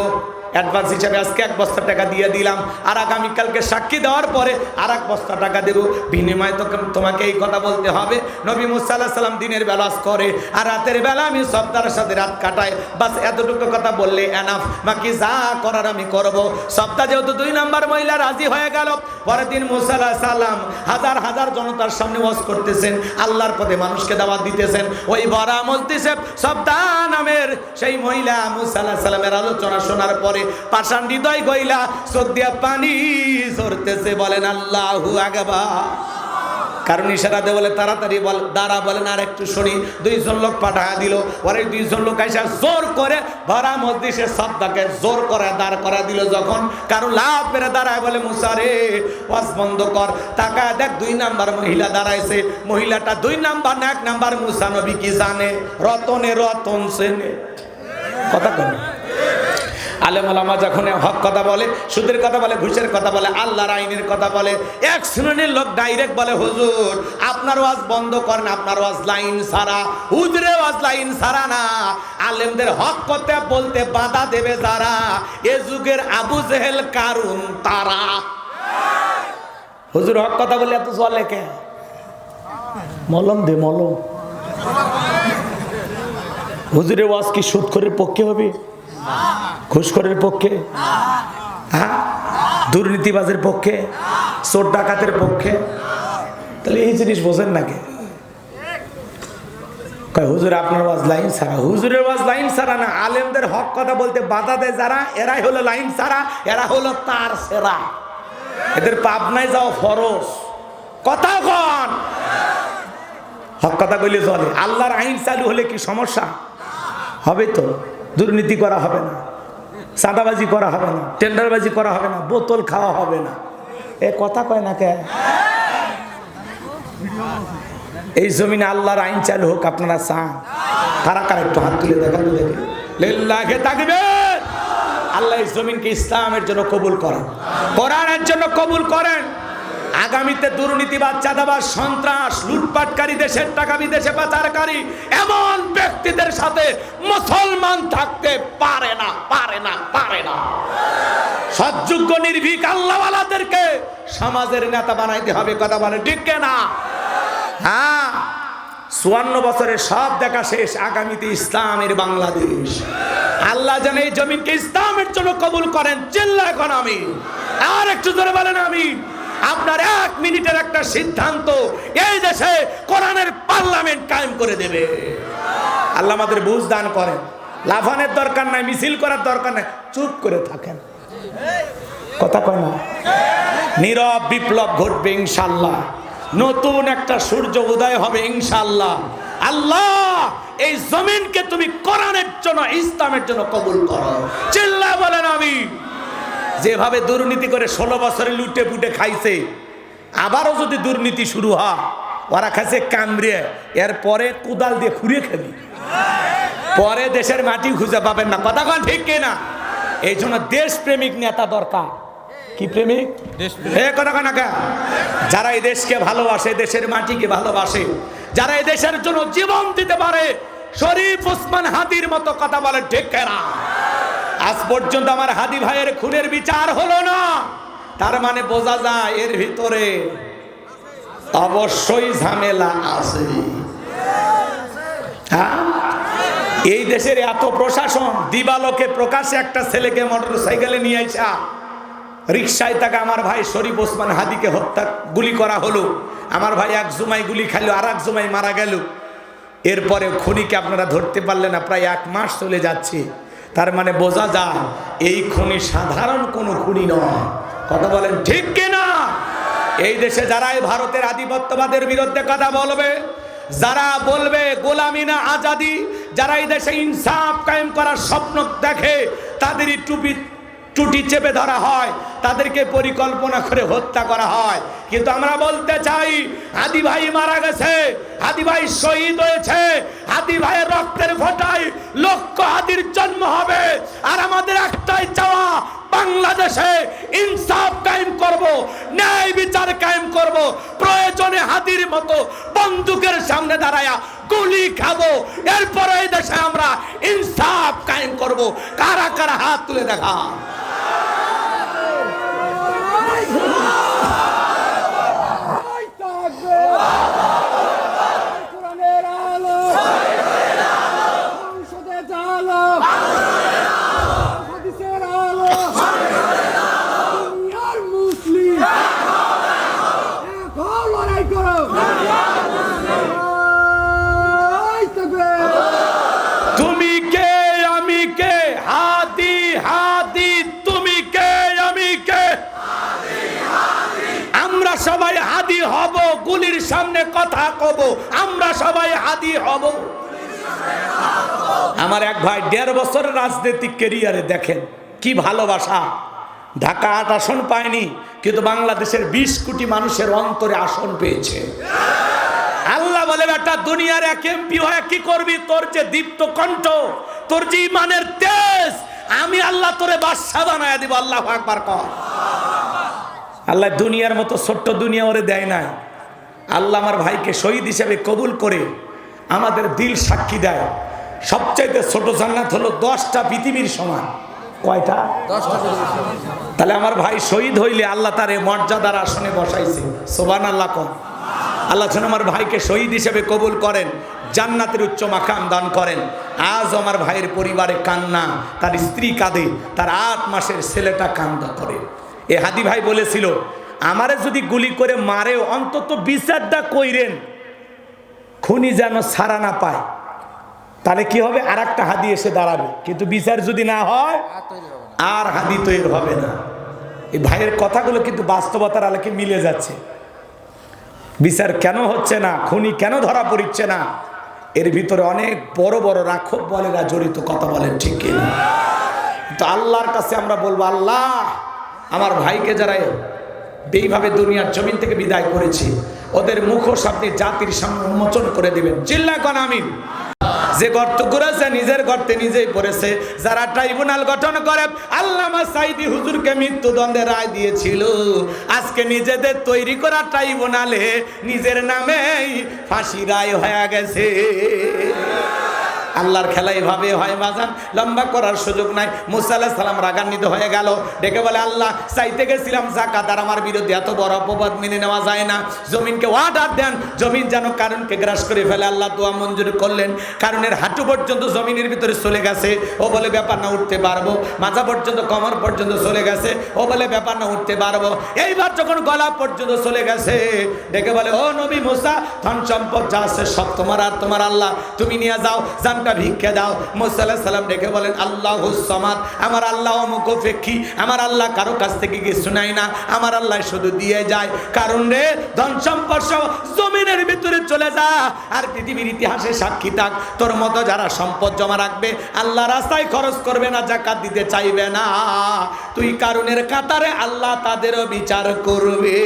অ্যাডভান্স হিসাবে আজকে 1 বস্তা টাকা দিয়ে দিলাম, আর আগামীকালকে সাক্ষী দেওয়ার পরে আর 1 বস্তা টাকা দেবো, বিনিময়ে তোমাকে এই কথা বলতে হবে। নবী মুসা আলাইহিস সালাম দিনের বেলা করে, আর রাতের বেলা আমি সবদার সাথে রাত কাটাই, বাস এতটুকু কথা বললে এনাফ, বাকি যা করার আমি করব। সবদা যেহেতু 2 নাম্বার মহিলা রাজি হয়ে গেল, পরের দিন মুসা আলাইহিস সালাম হাজার হাজার জনতার সামনে ওয়াজ করতেছেন, আল্লাহর পথে মানুষকে দাওয়াত দিতেছেন। ওই বড়া মজলিসে সবদা নামের সেই মহিলা মুসা আলাইহিস সালামের আলোচনা শোনার পরে পাষাণ হৃদয় গইলা চোখ দিয়া পানি ঝরতেছে। বলেন আল্লাহু আকবার। কারণ ইশারা দিয়ে বলে, তাড়াতাড়ি বল, দাঁড়া। বলেন আর একটু শুনি। 2 জন লোক পাঠা দিল। ওরে 2 জন লোক এসে জোর করে ভরা মজলিসে সবদাকে জোর করে দাঁড় করা দিল। যখন কারণ লাভ মেরে দাঁড়ায়, বলে, মুসা রে ওয়াজ বন্ধ কর। তাকায় দেখ 2 নাম্বার মহিলা দাঁড়াইছে। মহিলাটা 2 নাম্বার না 1 নাম্বার মুসা নবী কি জানে? রতনে রতন সেনে, কথা কেন? আলেম ওলামা যখন হক কথা বলে, সুদের কথা বলে, ঘুষের কথা বলে, আল্লাহর আইনের কথা বলে, এক শ্রেণীর লোক ডাইরেক্ট বলে, হুজুর আপনার ওয়াজ বন্ধ করেন, আপনার ওয়াজ লাইন ছাড়া। হুজুরের ওয়াজ লাইন ছাড়া না, আলেমদের হক কথা বলতে বাধা দেবে যারা, এ যুগের আবু জেহেল কারুন তারা। হুজুর হক কথা বলে এত চলে কে? মলম দে মলম। হুজুরের ওয়াজ কি সুদখোরের পক্ষে হবে? ঘুষখোরের পক্ষে? হ্যাঁ, দুর্নীতিবাজের পক্ষে? চোর ডাকাতের পক্ষে? তাহলে এই জিনিস বোঝেন নাকি? কয় হুজুর আপনার ওয়াজ লাইন ছাড়া। হুজুরের ওয়াজ লাইন ছাড়া না, আলেমদের হক কথা বলতে বাধা দেয় যারা, এরাই হলো লাইন ছাড়া, এরা হলো তার সেরা। এদের পাবনায় যাও ফরজ। কথা কন, হক কথা বলে চলে। আল্লাহর আইন চালু হলে কি সমস্যা হবে? তো দুর্নীতি করা হবে না, চাঁদাবাজি করা হবে না, টেন্ডারবাজি করা হবে না, বোতল খাওয়া হবে না। এ কথা কয় না কে? এই জমিনে আল্লাহর আইন চালু হোক, আপনারা চান? কারা কারা একটু হাত তুলে দেখান, দেখে লিল্লাহি তাকবীর। আল্লাহ এই জমিনকে ইসলামের জন্য কবুল করেন, কোরআনের জন্য কবুল করেন। আগামীতে দুর্নীতিবাদ, চাঁদাবাজ, সন্ত্রাস, লুটপাটকারী, দেশের টাকা বিদেশে পাচারকারী এমন ব্যক্তিদের সাথে মুসলমান থাকতে পারে না, পারে না, পারে না। সৎযোগ্য নির্ভীক আল্লাহওয়ালাদেরকে সমাজের নেতা বানাইতে হবে। কথা বলে ঠিক না? হ্যাঁ, 54 বছরে সব দেখা শেষ। আগামীতে ইসলামের বাংলাদেশ। আল্লাহ যেন এই জমিনকে ইসলামের জন্য কবুল করেন। চিল্লা এখন আমি আর একটু জোরে বলেন আমি। আপনার 1 মিনিটের একটা সিদ্ধান্ত এই দেশে কোরআনের পার্লামেন্ট কায়েম করে দেবে। আল্লাহ আমাদের বুঝ দান করেন। লাফানের দরকার নাই, মিছিল করার দরকার নাই, চুপ করে থাকেন। কথা কয় না? নীরব বিপ্লব ঘটবে ইনশাআল্লাহ। নতুন একটা সূর্য উদয় হবে ইনশাআল্লাহ। আল্লাহ এই জমিনকে তুমি কোরআনের জন্য, ইসলামের জন্য কবুল করো। চিল্লা বলেন আমি। যেভাবে দুর্নীতি করে 16 বছরে লুটে পুটে খাইছে, আবারও যদি দুর্নীতি শুরু হয়, ওরা খাইছে কামড়ে, এরপরে কোদাল দিয়ে খুঁড়ে খাবি, পরে দেশের মাটি খুঁজে পাবেন না। কথা কন ঠিক কিনা? এই জন্য দেশপ্রেমিক নেতা দরকার। কি প্রেমিক? কথা কন না, যারা এই দেশকে ভালোবাসে, দেশের মাটিকে ভালোবাসে, যারা এই দেশের জন্য জীবন দিতে পারে। শরীফ ওসমান হাদির মতো। কথা বলে ঠিক না? আজ পর্যন্ত আমার হাদি ভাইয়ের খুনের বিচার হলো না, তার মানে বোঝা যায় এর ভিতরে অবশ্যই ঝামেলা আছে। হ্যাঁ, এই দেশের এত প্রশাসন, দিবালোকে প্রকাশ্যে একটা ছেলেকে মোটরসাইকেলে নিয়ে আসা, রিক্সায় তাকে আমার ভাই শরীফ ওসমান হাদিকে হত্যা, গুলি করা হলো। আমার ভাই এক জুমাই গুলি খাইলো, আর এক জুমাই মারা গেল। এরপরে খুনিকে আপনারা ধরতে পারলেন না, প্রায় 1 মাস চলে যাচ্ছে। তার মানে বোঝা যায় এই খুনি সাধারণ কোনো খুনি নয়। কথা বলেন ঠিক কিনা? এই দেশে যারা এই ভারতের আধিপত্যবাদের বিরুদ্ধে কথা বলবে, যারা বলবে গোলামি না আজাদি, যারা এই দেশে ইনসাফ কায়েম করার স্বপ্ন দেখে, তাদেরই টুটি চেপে ধরা হয়, তাদেরকে পরিকল্পনা করে হত্যা করা হয়। কিন্তু আমরা বলতে চাই, হাদি ভাই মারা গেছে, হাদি ভাই শহীদ হয়েছে, হাদি ভাইয়ের রক্তের ফোঁটায় লক্ষ হাদির জন্ম হবে। আর আমাদের একটাই চাওয়া, বাংলাদেশে ইনসাফ কায়েম করব, ন্যায় বিচার কায়েম করব। প্রয়োজনে হাদির মতো বন্দুকের সামনে দাঁড়ায়া গুলি খাবো। এরপরে এই দেশে আমরা ইনসাফ কায়েম করব। কারা কারা হাত তুলে দেখা? তুমি কে আমি কে, হাদি হাদি, তুমি কে আমি কে, আমরা সবাই হাদি হব। গুলির সামনে কথা কব, আমরা সবাই হাদি হব। আমার এক ভাই 1.5 বছরের রাজনৈতিক ক্যারিয়ারে দেখেন কি ভালোবাসা। ঢাকা 8 আসন পায়নি, কিন্তু বাংলাদেশের 20 কোটি মানুষের অন্তরে আসন পেয়েছে। আল্লাহ বলে, বেটা দুনিয়ার এক এমপি হয়ে কি করবি? তোর যে দীপ্ত কণ্ঠ, তোর যে ইমানের তেজ, আমি আল্লাহ তোরে বাদশা বানায় দিব। আল্লাহু আকবার কর। আল্লাহ দুনিয়ার মতো ছোট্ট দুনিয়া ওরে দেয় নাই। আল্লাহ আমার ভাইকে শহীদ হিসেবে কবুল করে আমাদের দিল সাক্ষী দেয়, সবচাইতে ছোট জান্নাত হলো 10টা পৃথিবীর সমান। কয়টা? 10টা। তাহলে আমার ভাই শহীদ হইলে আল্লাহ তারে মর্যাদার আসনে বসাইছে। সুবহানাল্লাহ কর। আল্লাহ যেন আমার ভাইকে শহীদ হিসেবে কবুল করেন, জান্নাতের উচ্চ মাকাম দান করেন। আজ আমার ভাইয়ের পরিবারে কান্না, তার স্ত্রী কাঁদে, তার 8 মাসের ছেলেটা কান্না করে। এ হাদি ভাই বলেছিল, আমারে যদি গুলি করে মারে, অন্তত বিচারটা কইরেন, খুনি যেন ছাড়া না পায়। তাহলে কি হবে, আর একটা হাদি এসে দাঁড়াবে। কিন্তু বিচার যদি না হয় আর হাদি তৈরি হবে না। এই ভাইয়ের কথাগুলো কিন্তু বাস্তবতার আলোকে মিলে যাচ্ছে। বিচার কেন হচ্ছে না, খুনি কেন ধরা পড়ছে না, এর ভিতরে অনেক বড় বড় রাক্ষস বলেরা জড়িত। কথা বলেন ঠিক কিনা? তো আল্লাহর কাছে আমরা বলবো, আল্লাহ আমার ভাইকে যারা এইভাবে দুনিয়ার জমিন থেকে বিদায় করেছি, ওদের মুখোশ আপনি জাতির সামনে উন্মোচন করে দিবেন। চিল্লা কোন আমিন। যে গর্ত করেছে নিজের গর্তে নিজেই পড়েছে। যারা ট্রাইব্যুনাল গঠন করে আল্লামা সাইদি হুজুরকে মৃত্যুদণ্ডের রায় দিয়েছিল, আজকে নিজেদের তৈরি করা ট্রাইব্যুনালে নিজের নামেই ফাঁসি রায় হয়ে গেছে। আল্লাহর খেলা এভাবে হয় বাজান, লম্বা করার সুযোগ নাই। মুসা আলাইহিস সালাম রাগান্বিত হয়ে গেল, ডেকে বলে, আল্লাহ চাইতে গেছিলাম যাকাত, আর আমার বিরুদ্ধে এত বড় অপবাদ মেনে নেওয়া যায় না। জমিনকে অর্ডার দেন, জমিন যেন কারণকে গ্রাস করে ফেলে। আল্লাহ দোয়া মঞ্জুর করলেন। কারণের হাঁটু পর্যন্ত জমিনের ভিতরে চলে গেছে। ও বলে ব্যাপার না, উঠতে পারবো। মাথা পর্যন্ত, কোমর পর্যন্ত চলে গেছে। ও বলে ব্যাপার না, উঠতে পারবো। এইবার যখন গলা পর্যন্ত চলে গেছে, ডেকে বলে, ও নবী মুসা, ধন সম্পদ যা আছে সব তোমার আর তোমার আল্লাহ, তুমি নিয়ে যাও, জানটা ভিক্ষা দাও। মুসা আলাইহিস সালাম ডেকে বলেন, আল্লাহুস সামাদ, আমার আল্লাহ অমুকফেক্ষী, আমার আল্লাহ কারো কাছ থেকে কিছু নাই না, আমার আল্লাহ শুধু দিয়ে যায়। কারণ রে ধন সম্পদ জমিনের ভিতরে চলে যা, আর পৃথিবীর ইতিহাসে সাক্ষী থাক, তোর মতো যারা সম্পদ জমা রাখবে, আল্লাহ রাস্তায় খরচ করবে না, যাকাত দিতে চাইবে না, তুই কারণের কাতারে আল্লাহ তাদেরও বিচার করবে।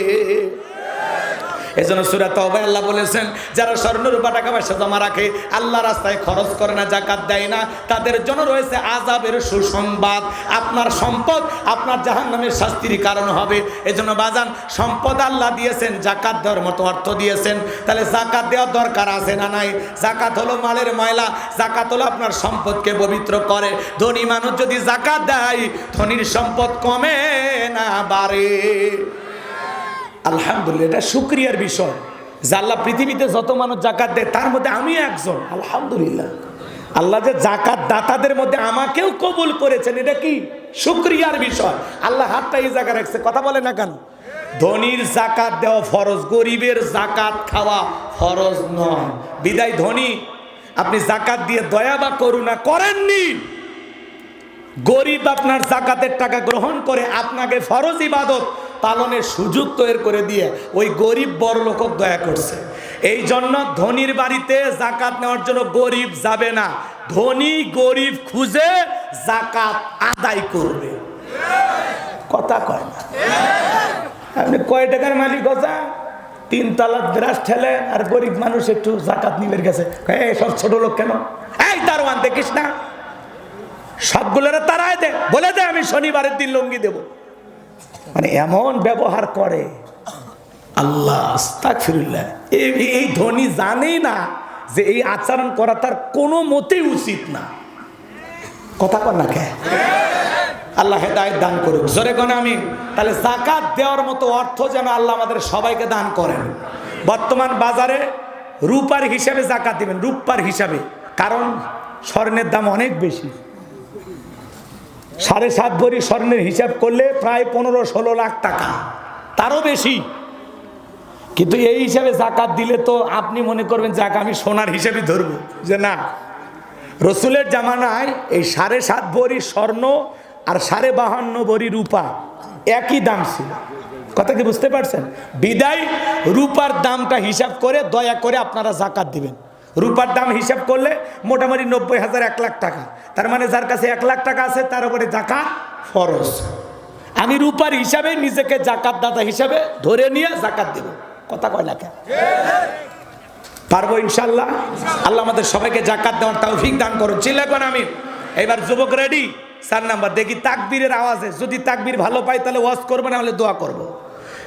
এজন্য সূরা তাওবায় আল্লাহ বলেছেন, যারা স্বর্ণ রূপা টাকা পয়সা জমা রাখে, আল্লাহ রাস্তায় খরচ করে না, যাকাত দেয় না, তাদের জন্য রয়েছে আযাবের সুসংবাদ। আপনার সম্পদ আপনার জাহান্নামের শাস্তির কারণ হবে। এজন্য বাজান, সম্পদ আল্লাহ দিয়েছেন, যাকাত দেওয়ার মতো অর্থ দিয়েছেন, তাহলে যাকাত দেওয়ার দরকার আছে না নাই? যাকাত হলো মালের ময়লা, যাকাত হলো আপনার সম্পদকে পবিত্র করে। ধনী মানুষ যদি যাকাত দেয়, ধনীর সম্পদ কমে না বাড়ে। আলহামদুলিল্লাহ, এটা শুকরিয়ার বিষয় যে আল্লাহ পৃথিবীতে যত মানুষ যাকাত দেয় তার মধ্যে আমি একজন। আলহামদুলিল্লাহ, আল্লাহ যে যাকাত দাতাদের মধ্যে আমাকেও কবুল করেছেন, এটা কি শুকরিয়ার বিষয়। আল্লাহ হাতটা এই জায়গায় রাখছে, কথা বলে না কেন? ধনীর যাকাত দেওয়া ফরজ, গরিবের যাকাত খাওয়া ফরজ নয়। বিদায় ধনী আপনি যাকাত দিয়ে দয়া বা করুণা করেননি, গরিব আপনার যাকাতের টাকা গ্রহণ করে আপনাকে ফরজ ইবাদত পালনের সুযোগ তৈরি করে দিয়ে ওই গরিব বড় লোক দয়া করছে। এই জন্য ধনীর বাড়িতে যাকাত নেওয়ার জন্য গরিব যাবে না, ধনী গরিব খুঁজে যাকাত আদায় করবে। কথা কয় না? আপনি কয় টাকার মালিক হচ্ছা, 3 তলা গ্রাস ঠেলে, আর গরিব মানুষ একটু যাকাত নিবের গেছে, সব ছোট লোক কেন? এই দারোয়ান দেখিস না, সবগুলোরা তারাই দে, বলে দে আমি শনিবারের দিন লুঙ্গি দেব। মানে এমন ব্যবহার করে, আল্লাহ আস্তাগফিরুল্লাহ। এই ধনী জানেই না যে এই আচরণ করা তার কোনো মতেই উচিত না। কথা কর না কে? আল্লাহ হেদায়েত দান করুক, জোরে কোন আমিন। তাহলে যাকাত দেওয়ার মতো অর্থ যেন আল্লাহ আমাদের সবাইকে দান করেন। বর্তমান বাজারে রূপার হিসাবে যাকাত দিবেন, রূপার হিসাবে, কারণ স্বর্ণের দাম অনেক বেশি। 7.5 ভরি স্বর্ণের হিসাব করলে প্রায় 15-16 লাখ টাকা, তারও বেশি। কিন্তু এই হিসাবে যাকাত দিলে তো আপনি মনে করবেন যাক আমি সোনার হিসাবে ধরবো, যে না, রসুলের জামানায় এই 7.5 ভরি স্বর্ণ আর 52.5 ভরি রূপা একই দাম ছিল। কথা কি বুঝতে পারছেন? বিদায় রূপার দামটা হিসাব করে দয়া করে আপনারা যাকাত দিবেন। রূপার দাম হিসাব করলে মোটামুটি 90,000 1 লাখ টাকা। তার মানে যার কাছে 1 লাখ টাকা আছে তার উপরে যাকাত ফরজ। আমি রূপার হিসাবে নিজেকে যাকাত দাতা হিসাবে ধরে নিয়ে যাকাত দেব। কথা কয় না কেন? পারবো ইনশাআল্লাহ। আল্লাহ আমাদের সবাইকে যাকাত দেওয়ার তৌফিক দান করুন। চিল্লাবেন আমিন। এবার যুবক রেডি? 4 নাম্বার দেখি তাকবীরের আওয়াজে, যদি তাকবীর ভালো পাই তাহলে ওয়াজ করবে, না হলে দোয়া করব।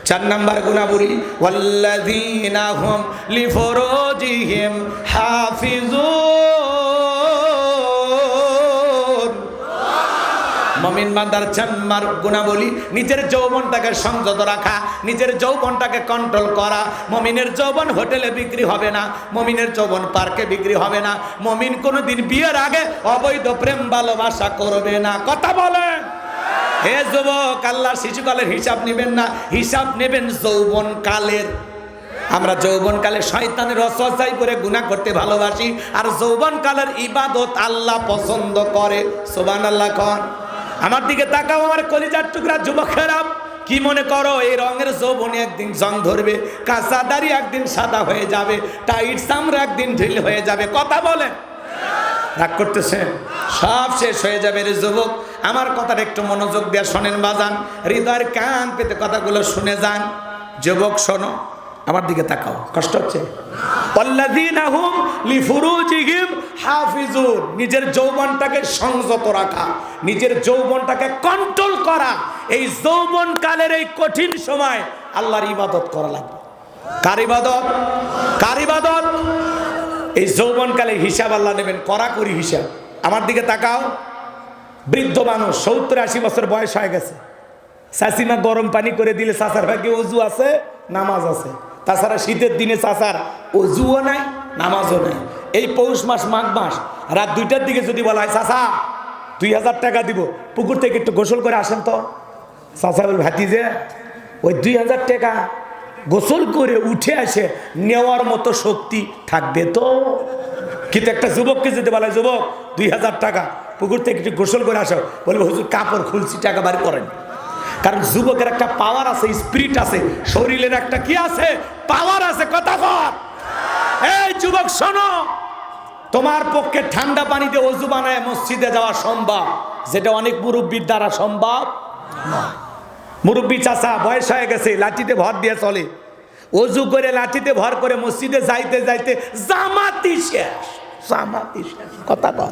4 নাম্বার গুনাহবুরি, ওয়াল্লাযীনা হুম লিফুরুজিহিম হাফিজুন। মুমিন বান্দার 4 নাম্বার গুনাহবুরি, নিজের যৌবনটাকে সংযত রাখা, নিজের যৌবনটাকে কন্ট্রোল করা। মুমিনের যৌবন হোটেলে বিক্রি হবে না, মুমিনের যৌবন পার্কে বিক্রি হবে না, মুমিন কোনোদিন বিয়ের আগে অবৈধ প্রেম ভালোবাসা করবে না। কথা বলেন? হে যুবক, আল্লাহ শিশুকালের হিসাব নেবেন না, হিসাব নেবেন যৌবন কালের। আমরা যৌবনকালে শয়তানের ওয়াসওয়াসায় পড়ে গুনাহ করতে ভালোবাসি, আর যৌবনকালের ইবাদত আল্লাহ পছন্দ করে। সুবহানাল্লাহ কোন। আমার দিকে তাকাও আমার কলিজার টুকরা যুবকেরা, কি মনে করো এই রঙের যৌবনে একদিন জং ধরবে, কাঁচা দাড়ি একদিন সাদা হয়ে যাবে, টাইট চামড়া একদিন ঢিল হয়ে যাবে? কথা বলেন, রাগ করতেছেন? সব শেষ হয়ে যাবে রে যুবক। আমার কথাটা একটু মনোযোগ দিয়ে শোনেন বাজান, হৃদয়ের কান পেতে কথাগুলো শুনে যান। যুবক শোনো, আমার দিকে তাকাও, কষ্ট হচ্ছে? আল্লাযীনা হুম লিফুরুজিহিম হাফিজুন, নিজের যৌবনটাকে সংযত রাখা, নিজের যৌবনটাকে কন্ট্রোল করা। এই যৌবনকালের এই কঠিন সময় আল্লাহর ইবাদত করা লাগবে। কার ইবাদত? কার ইবাদত? এই যৌবনকালে হিসাব আল্লাহ নেবেন, কড়াকড়ি হিসাব। আমার দিকে তাকাও, বৃদ্ধ মানুষ 70-80 বছর বয়স হয়ে গেছে, চাচিমা গরম পানি করে দিলে চাচার ভাগ্যে অজু আছে, নামাজ আছে। তাছাড়া শীতের দিনে চাচার অজুও নাই, নামাজও নাই। এই পৌষ মাস, মাঘ মাস, রাত 2টার দিকে যদি বলা হয় চাচা 2000 টাকা দিব, পুকুর থেকে একটু গোসল করে আসেন তো, চাচা বল ভাতিজে ওই 2000 টাকা গোসল করে উঠে আসে নেওয়ার মতো শক্তি থাকবে তো? কিন্তু একটা যুবককে যদি বলা হয় যুবক 2000 টাকা পুকুর থেকে একটু গোসল করে আসো, বলবে হুজুর কাপড় খুলছি, টাকা বাড়ি করেন। কারণ যুবকের একটা পাওয়ার আছে, স্পিরিট আছে, শরীরের একটা কি আছে? পাওয়ার আছে। কথা বল। এই যুবক শোনো, তোমার পক্ষে ঠান্ডা পানিতে অজু বানায় মসজিদে যাওয়া সম্ভব, যেটা অনেক মুরব্বীর দ্বারা সম্ভব নয়। মুরব্বী চাচা বয়স হয়ে গেছে, লাঠিতে ভর দিয়ে চলে, অজু করে লাঠিতে ভর করে মসজিদে যাইতে যাইতে জামাতি শেষ, জামাতি শেষ। কথা বল।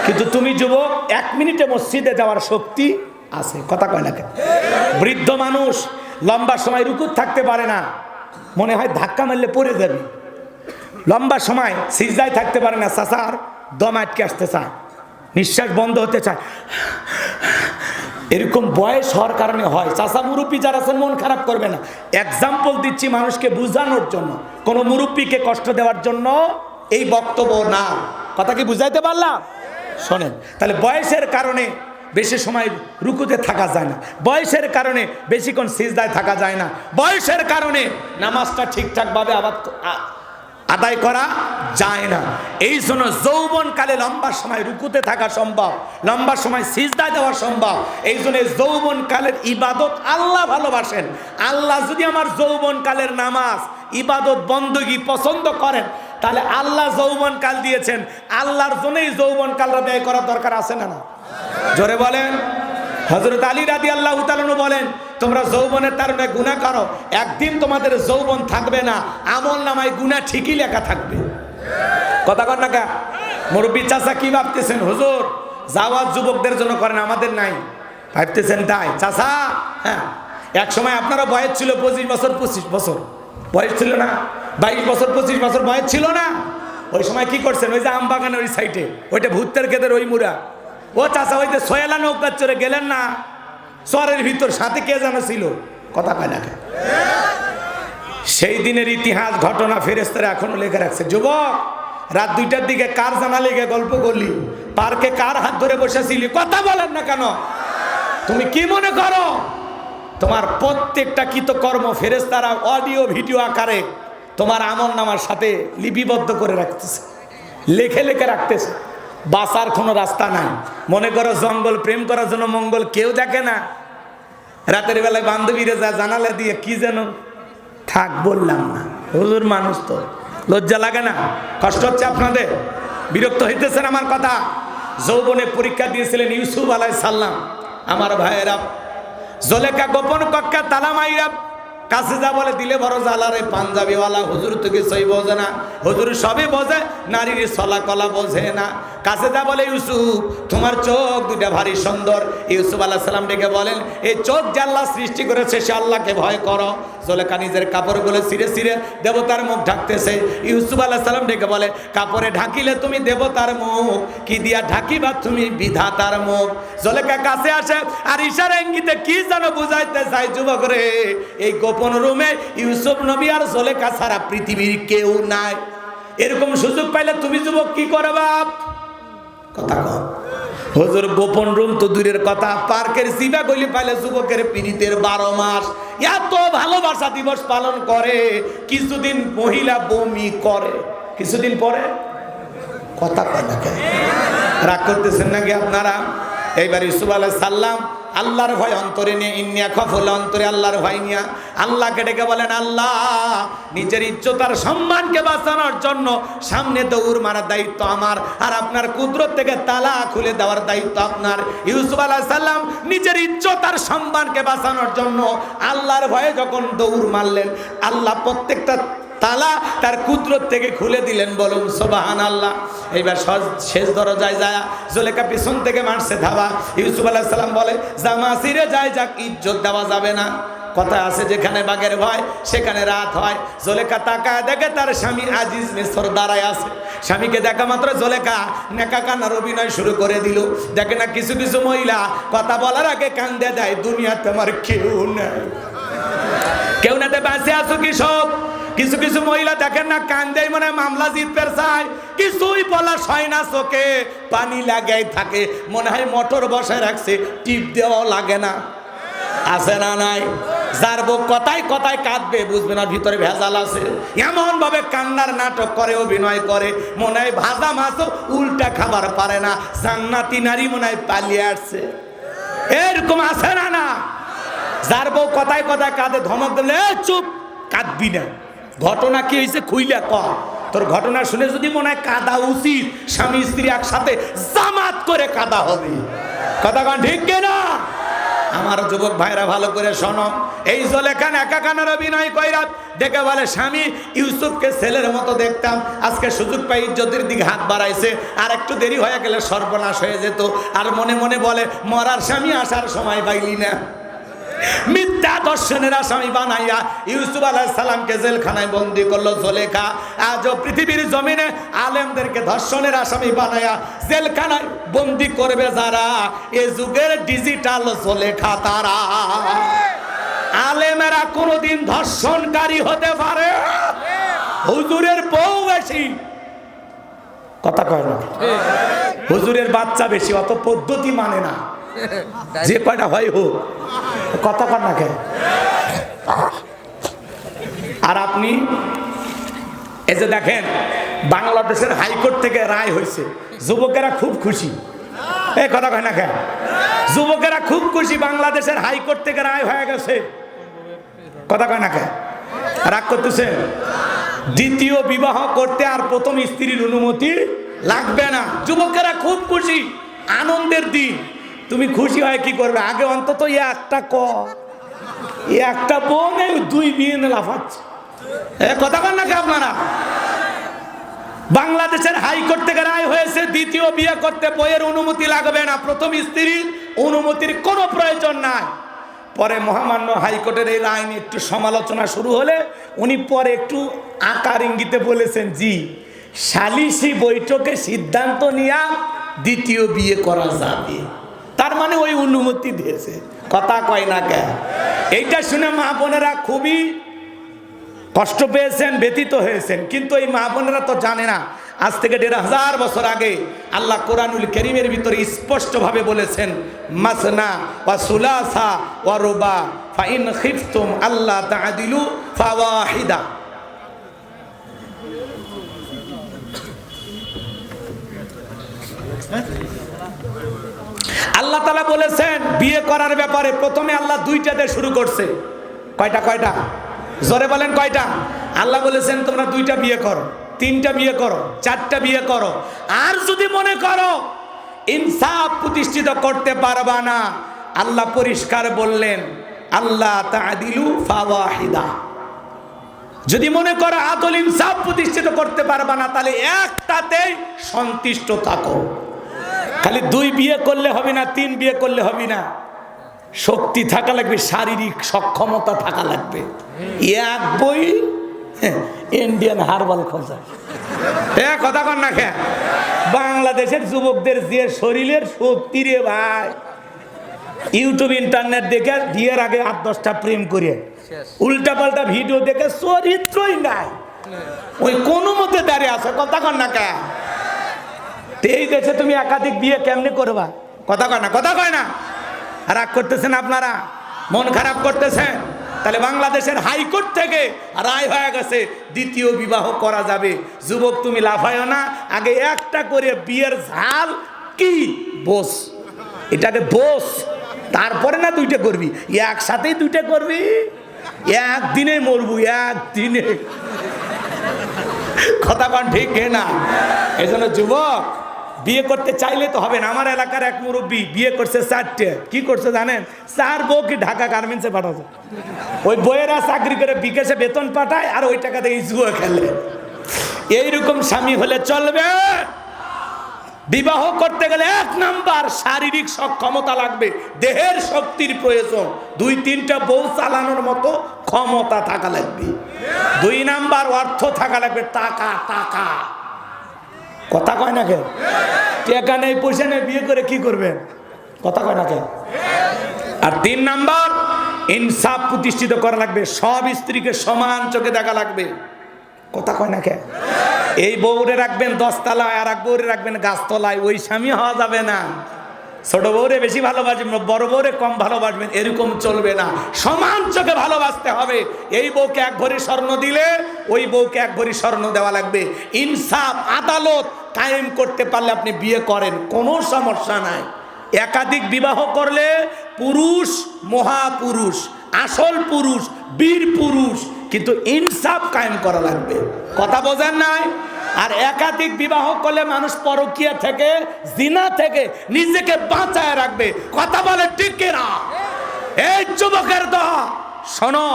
কিন্তু তুমি যুবক 1 মিনিটে মসজিদে যাওয়ার শক্তি আছে। কথা কয় না কেন? বৃদ্ধ মানুষ লম্বা সময় রুকুত থাকতে পারে না, মনে হয় ধাক্কা মারলে পড়ে যাবে। লম্বা সময় সিজদায় থাকতে পারে না, চাচার দম আটকে আসতে চায়, নিঃশ্বাস বন্ধ হতে চায়। এরকম বয়স হওয়ার কারণে হয়। চাচা মুরব্বী যারা আছেন মন খারাপ করবে না, এক্সাম্পল দিচ্ছি মানুষকে বোঝানোর জন্য, কোনো মুরব্বীকে কষ্ট দেওয়ার জন্য এই বক্তব্য না। কথা কি বুঝাইতে পারলাম? শোনেন, তাহলে বয়সের কারণে বেশি সময় রুকুতে থাকা যায় না, বয়সের কারণে বেশিক্ষণ সিজদায় থাকা যায় না, বয়সের কারণে নামাজটা ঠিকঠাকভাবে আদায় করা যায় না। এই জন্য যৌবনকালে লম্বা সময় রুকুতে থাকা সম্ভব, লম্বা সময় সিজদায় দেওয়া সম্ভব। এই জন্য যৌবনকালের ইবাদত আল্লাহ ভালোবাসেন। আল্লাহ যদি আমার যৌবনকালের নামাজ, ইবাদত, বন্দগি পছন্দ করেন, তাহলে আল্লাহ যৌবনকাল দিয়েছেন, আল্লাহর জন্যই যৌবনকালটা ব্যয় করার দরকার আছে না? না জোরে বলেন। হযরত আলী রাদিয়াল্লাহু তাআলা বলেন, তোমরা যৌবনের কারণে গুনাহ করো, একদিন তোমাদের যৌবন থাকবে না, আমল নামায় গুনাহ ঠিকই লেখা থাকবে। কথা কন না কা? মুরব্বী চাচা কি ভাবতেছেন হুজুর জাওয়াজ যুবকদের জন্য করেন, আমাদের নাই ভাবতেছেন তাই? চাচা হ্যাঁ, এক সময় আপনারা বয়স ছিল 25 বছর, 25 বছর বয়স ছিল না, 22 বছর 25 বছর বয়স ছিল না। ওই সময় কি করছেন? ওই যে আম বাগানের ওই সাইডে, ওইটা ভূতের ক্ষেতের ওই মুড়া, ও চাচা ওই যে সয়ালা নৌকার চড়ে গেলেন না, চরের ভিতর সাথে কে যেন ছিল? কথা কয় না? সেই দিনের ইতিহাস, ঘটনা ফেরেশতারা এখনো লেখা রাখছে। যুবক, রাত 2টার দিকে কার জানালে গিয়ে গল্প করলি, পার্কে কার হাত ধরে বসেছিলি? কথা বলেন না কেন? তুমি কি মনে করো তোমার প্রত্যেকটা কৃতকর্ম ফেরেশতারা অডিও ভিডিও আকারে তোমার আমল নামার সাথে লিপিবদ্ধ করে রাখতেছে, লেখে লেখে রাখতেছে। বাঁচার কোনো রাস্তা নাই। মনে করো জঙ্গল প্রেম করার জন্য মঙ্গল কেউ দেখে না। রাতের বেলায় বান্ধবীরা যা জানালা দিয়ে কি যেন থাক, বললাম না, হুজুর মানুষ তো লজ্জা লাগে না? কষ্ট হচ্ছে আপনাদের? বিরক্ত হইতেছেন আমার কথা? যৌবনে পরীক্ষা দিয়েছিলেন ইউসুফ আলাইহিস সালাম। আমার ভাইয়েরা, জলেখা গোপন কক্ষে তালা মাইরা কাছে যা বলে দিলে বড় জ্বালারে পাঞ্জাবিওয়ালা, হুজুর তো কিছুই বোঝে না, হুজুর সবই বোঝে, নারীর চলা কলা বোঝে না। কাছে যা বলে ইউসুফ তোমার চোখ দুটা ভারী সুন্দর। ইউসুফ আলাইহিস সালাম ডেকে বলেন, এই চোখ যে আল্লাহ সৃষ্টি করেছে সে আল্লাহকে ভয় করো। জলেখা নিজের কাপড়গুলো ছিঁড়ে ছিঁড়ে দেবতার মুখ ঢাকতেছে। ইউসুফ আলাইহিস সালাম ডেকে বলে, কাপড়ে ঢাকিলে তুমি দেবতার মুখ, কি দিয়া ঢাকিবা তুমি বিধাতার মুখ। জলেখা কাছে আসে আর ইশারা ইঙ্গিতে কি যেন বুঝাইতে চাই, যুবক রে এই গোপন রুমে ইউসুফ নবী আর জলেখা ছাড়া পৃথিবীর কেউ নাই। এরকম সুযোগ পাইলে তুমি যুবক কি করবা? কথা কম। হুজুর গোপন রুম তো দূরের কথা, পার্কের জিবা গলি পাইলে যুবকের পিরিতের 12 মাস। এত ভালোবাসা দিবস পালন করে, কিছুদিন মহিলা বমি করে, কিছুদিন পরে কথা কয় না কেন? রাগ করতেছেন নাকি আপনারা? এইবার ইউসুফ আলাইহিস সালাম আল্লাহর ভয় অন্তরে নিয়ে, ইন্নিয়া খাফুল, অন্তরে আল্লাহর ভয় নিয়ে আল্লাহকে ডেকে বলেন, আল্লাহ নিজের ইজ্জত আর সম্মানকে বাঁচানোর জন্য সামনে দৌড় মারার দায়িত্ব আমার, আর আপনার কুদরত থেকে তালা খুলে দেওয়ার দায়িত্ব আপনার। ইউসুফ আলাইহিস সালাম নিজের ইজ্জত আর সম্মানকে বাঁচানোর জন্য আল্লাহর ভয়ে যখন দৌড় মারলেন, আল্লাহ প্রত্যেকটা তালা তার কুদরত থেকে খুলে দিলেন। বলুন সুবহানাল্লাহ। এইবার শেষ দরজায় যায় জুলেখা পিছন থেকে মারছে ধাবা। ইউসুফ আলাইহিস সালাম বলে, জামা ছিঁড়ে যায় যাক, ইজ্জত দেওয়া যাবে না। কথা আছে, যেখানে বাঘের ভয় সেখানে রাত হয়। জুলেখা তাকায় দেখে তার স্বামী আজিজ মিসর দাঁড়ায় আছে। স্বামীকে দেখা মাত্র জুলেখা নেকা কান্নার অভিনয় শুরু করে দিল। দেখে না কিছু কিছু মহিলা কথা বলার আগে কান্দে দেয়, দুনিয়াতে আমার কেউ নেই, কেউ নাতে বাঁচে আছো কি সব। কিছু কিছু মহিলা দেখেন না কান্দেই মনে মামলা জিততে চায়, কিছুই বলা হয় না, চোখে পানি লাগাই থাকে, মনে হয় মোটর বসায় রাখছে, টিপ দেওয়াও লাগে না। আছে না নাই? যার বউ কথায় কথায় কাঁদবে বুঝবে না ভিতরে ভেজাল আছে, এমন ভাবে কান্নার নাটক করে, অভিনয় করে, মনে হয় ভাজা মাছও উল্টা খাবার পারে না, জান্নাতি নারী মনে হয় পালিয়ে আসছে। এরকম আছে না না? যার বউ কথায় কথায় কাঁদে, ধমক দিলে চুপ, কাঁদবি না, ঘটনা কি হয়েছে খুইলা ক। তোর ঘটনা শুনে যদি মনে হয় কাঁদা উচিত, স্বামী স্ত্রী একসাথে জামাত করে কাঁদা হবে। কথা কন ঠিক কিনা? আমার যুবক ভাইরা ভালো করে শোনো, এই জুলেখা একা কানার অভিনয় কইরা দেখে বলে, স্বামী ইউসুফকে ছেলের মতো দেখতাম, আজকে সুযোগ পাই ইজ্জতের দিকে হাত বাড়াইছে, আর একটু দেরি হয়ে গেলে সর্বনাশ হয়ে যেত। আর মনে মনে বলে, মরার স্বামী আসার সময় পাইলি না। মিথ্যা দর্শনের আসামি বানাইয়া ইউসুফ আলাইহিস সালামকে জেলখানায় বন্দী করলো জুলেখা। আজও পৃথিবীর জমিনে আলেমদেরকে ধর্ষণের আসামি বানাইয়া জেলখানায় বন্দী করবে যারা, এ যুগের ডিজিটাল জুলেখা তারা। আলেমেরা কোনোদিন ধর্ষণকারী হতে পারে? হুজুরের বউ বেশি, কথা কয় না, হুজুরের বাচ্চা বেশি, অত পদ্ধতি মানে না, যে কয়টা হয় হোক, কথা কর না কেন? আর আপনি এই যে দেখেন, বাংলাদেশের হাইকোর্ট থেকে রায় হয়েছে, যুবকেরা খুব খুশি। এই কথা কয় না কেন? যুবকেরা খুব খুশি, বাংলাদেশের হাইকোর্ট থেকে রায় হয়ে গেছে। কথা কয় না কেন? রাগ করতেছেন? দ্বিতীয় বিবাহ করতে আর প্রথম স্ত্রীর অনুমতি লাগবে না। যুবকেরা খুব খুশি, আনন্দের দিন। তুমি খুশি হয় কি করবে? আগে অন্তত একটা একটা বউ নেই, দুই বিয়ে লাফাচ্ছে। কথা বল নাকি আপনারা? বাংলাদেশের হাইকোর্ট থেকে রায় হয়েছে, দ্বিতীয় বিয়ে করতে বইয়ের অনুমতি লাগবে না, প্রথম স্ত্রীর অনুমতির কোনো প্রয়োজন নাই। পরে মহামান্য হাইকোর্টের এই রায় নিয়ে একটু সমালোচনা শুরু হলে উনি পরে একটু আকার ইঙ্গিতে বলেছেন, জি, সালিসি বৈঠকে সিদ্ধান্ত নিয়ে দ্বিতীয় বিয়ে করা যাবে। তার মানে ওই অনুমতি দিয়েছে। কথা কয় না কেন? এইটা শুনে মা বোনেরা খুবই কষ্ট পেয়েছেন, ব্যথিত হয়েছেন। কিন্তু এই মা বোনেরা তো জানে না, আজ থেকে ১৫০০ বছর আগে আল্লাহ কোরআনুল কারীমের ভিতরে স্পষ্টভাবে বলেছেন, মাসনা ওয়া সুলাসা ওয়া রুবা ফাইন খিফতুম আল্লাহ তা'দিলু ফাওয়াহিদা। আল্লাহ তাআলা বলেছেন বিয়ে করার ব্যাপারে প্রথমে আল্লাহ দুইটা দিয়ে শুরু করছে। কয়টা? জোরে বলেন কয়টা? আল্লাহ বলেছেন তোমরা দুইটা বিয়ে করো, তিনটা বিয়ে করো, চারটা বিয়ে করো। আর যদি মনে করো ইনসাফ প্রতিষ্ঠিত করতে পারবা না, আল্লাহ পরিষ্কার বললেন আল্লাহ তা'দিলু ফাওয়াহিদা। যদি মনে করো আদল ইনসাফ প্রতিষ্ঠিত করতে পারবা না, তাহলে একটাতেই সন্তুষ্ট থাকো। খালি দুই বিয়ে করলে হবে না, তিন বিয়ে করলে হবে না, শক্তি থাকা লাগবে, শারীরিক সক্ষমতা থাকা লাগবে। এক বই ইন্ডিয়ান হার্বাল খোঁজা। কথা কন না খেয়ে বাংলাদেশের যুবকদের যে শরীরের শক্তি রে ভাই, ইউটিউব ইন্টারনেট দেখে বিয়ের আগে ৮-১০টা প্রেম করে উল্টা পাল্টা ভিডিও দেখে চরিত্রই নাই, ওই কোনো মতে দাঁড়িয়ে আছে। কথা কন না কে? এই দেশে তুমি একাধিক বিয়ে কেমনে করবা? কথা কয় না? রাগ করতেছেন আপনারা, মন খারাপ করতেছেন। তাহলে বাংলাদেশের হাইকোর্ট থেকে রায় হয়ে গেছে দ্বিতীয় বিবাহ করা যাবে। যুবক তুমি লাফায়ও না, আগে একটা করে বিয়ের ঝাল কি বস, এটাকে বস, তারপরে না দুইটা করবি, একসাথেই দুইটা করবি, একদিনে মরবু, একদিনে। কথা কন ঠিক না? এই জন্য যুবক বিয়ে করতে চাইলে তো হবে না। আমার এলাকার এক মুরব্বী বিয়ে করছে 4টে, কি করছে জানেন? 4 বউকে ঢাকা গার্মেন্টসে পাঠাচ্ছে। ওই বইয়েরা চাকরি করে বিকাশে বেতন পাঠায়, আর ওই টাকাতে এই জুয়া খেলে। এইরকম স্বামী হলে চলবে? বিবাহ করতে গেলে 1 নাম্বার শারীরিক সক্ষমতা লাগবে, দেহের শক্তির প্রয়োজন। 2-3টা বউ চালানোর মতো ক্ষমতা থাকা লাগবে। 2 নাম্বার অর্থ থাকা লাগবে, টাকা। টাকা কথা কয় না কেন? টাকা নেই, পয়সা নেই, বিয়ে করে কি করবেন? কথা কয় না কেন? আর 3 নাম্বার ইনসাফ প্রতিষ্ঠিত করা লাগবে, সব স্ত্রীকে সমান চোখে দেখা লাগবে। কথা কয় না কেন? এই বউরে রাখবেন 10 তলায়, আর এক বউরে রাখবেন গাছতলায়, ওই স্বামী হওয়া যাবে না। ছোট বউরে বেশি ভালোবাসবেন, বড় বউরে কম ভালোবাসবেন, এরকম চলবে না। সমান চোখে ভালোবাসতে হবে। এই বউকে 1 ভরি স্বর্ণ দিলে ওই বউকে 1 ভরি স্বর্ণ দেওয়া লাগবে। ইনসাফ আদালত কায়েম করতে পারলে আপনি বিয়ে করেন, কোনো সমস্যা নাই। একাধিক বিবাহ করলে পুরুষ মহাপুরুষ, আসল পুরুষ, বীর পুরুষ, কিন্তু ইনসাফ কায়েম করা লাগবে। কথা বোঝেন নাই? আর একাধিক বিবাহ করলে মানুষ পরকীয়া থেকে, জিনা থেকে নিজেকে বাঁচায় রাখবে। কথা বলে ঠিক না? এই যুবকের দল শোনো,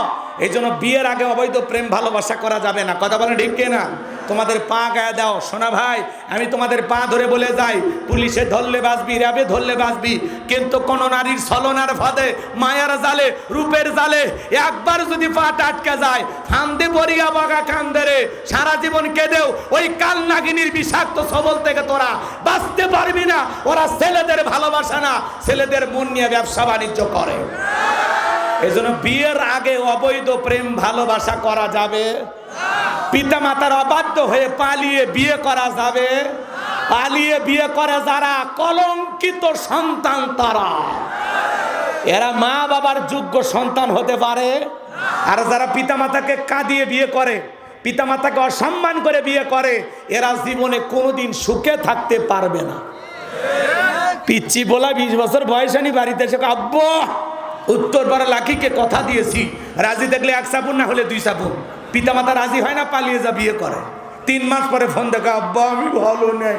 এই জন্য বিয়ের আগে অবৈধ প্রেম ভালোবাসা করা যাবে না। কথা বলে ঠিক না? তোমাদের পা গায়ে দাও সোনা ভাই, আমি তোমাদের পা ধরে বলে যাই, পুলিশে ধরলে বাঁচবি, র্যাবে ধরলে বাঁচবি, কিন্তু কোন নারীর ছলনার ফাঁদে, মায়ার জালে, রূপের জালে একবার যদি পা আটকে যায়, ফান্দে পড়িয়া বাগা কান্দে রে, সারা জীবন কেঁদেও ওই কাল নাগিনীর বিষাক্ত সবল থেকে তোরা বাঁচতে পারবি না। ওরা ছেলেদের ভালোবাসা না, ছেলেদের মন নিয়ে ব্যবসা বাণিজ্য করে। এজন্য বিয়ের আগে অবৈধ প্রেম ভালোবাসা করা যাবে? পিতামাতার অবাধ্য হয়ে পালিয়ে বিয়ে করা যাবে? পালিয়ে বিয়ে করে যারা কলঙ্কিত সন্তান, তারা এরা মা বাবার যোগ্য সন্তান হতে পারে। আর যারা পিতামাতাকে কাঁদিয়ে বিয়ে করে, পিতামাতাকে অসম্মান করে বিয়ে করে, এরা জীবনে কোনোদিন সুখে থাকতে পারবে না। পিচ্ছি বলা 20 বছর বয়স আনি বাড়িতে এসে, আব্বা উত্তরপাড়া লাকিকে কথা দিয়েছি, রাজি দেখলে 1 সাবুন, না হলে 2 সাবুন। পিতামাতা রাজি হয় না, পালিয়ে যা বিয়ে করে। 3 মাস পরে ফোন দেখে, আব্বা আমি ভালো নেই।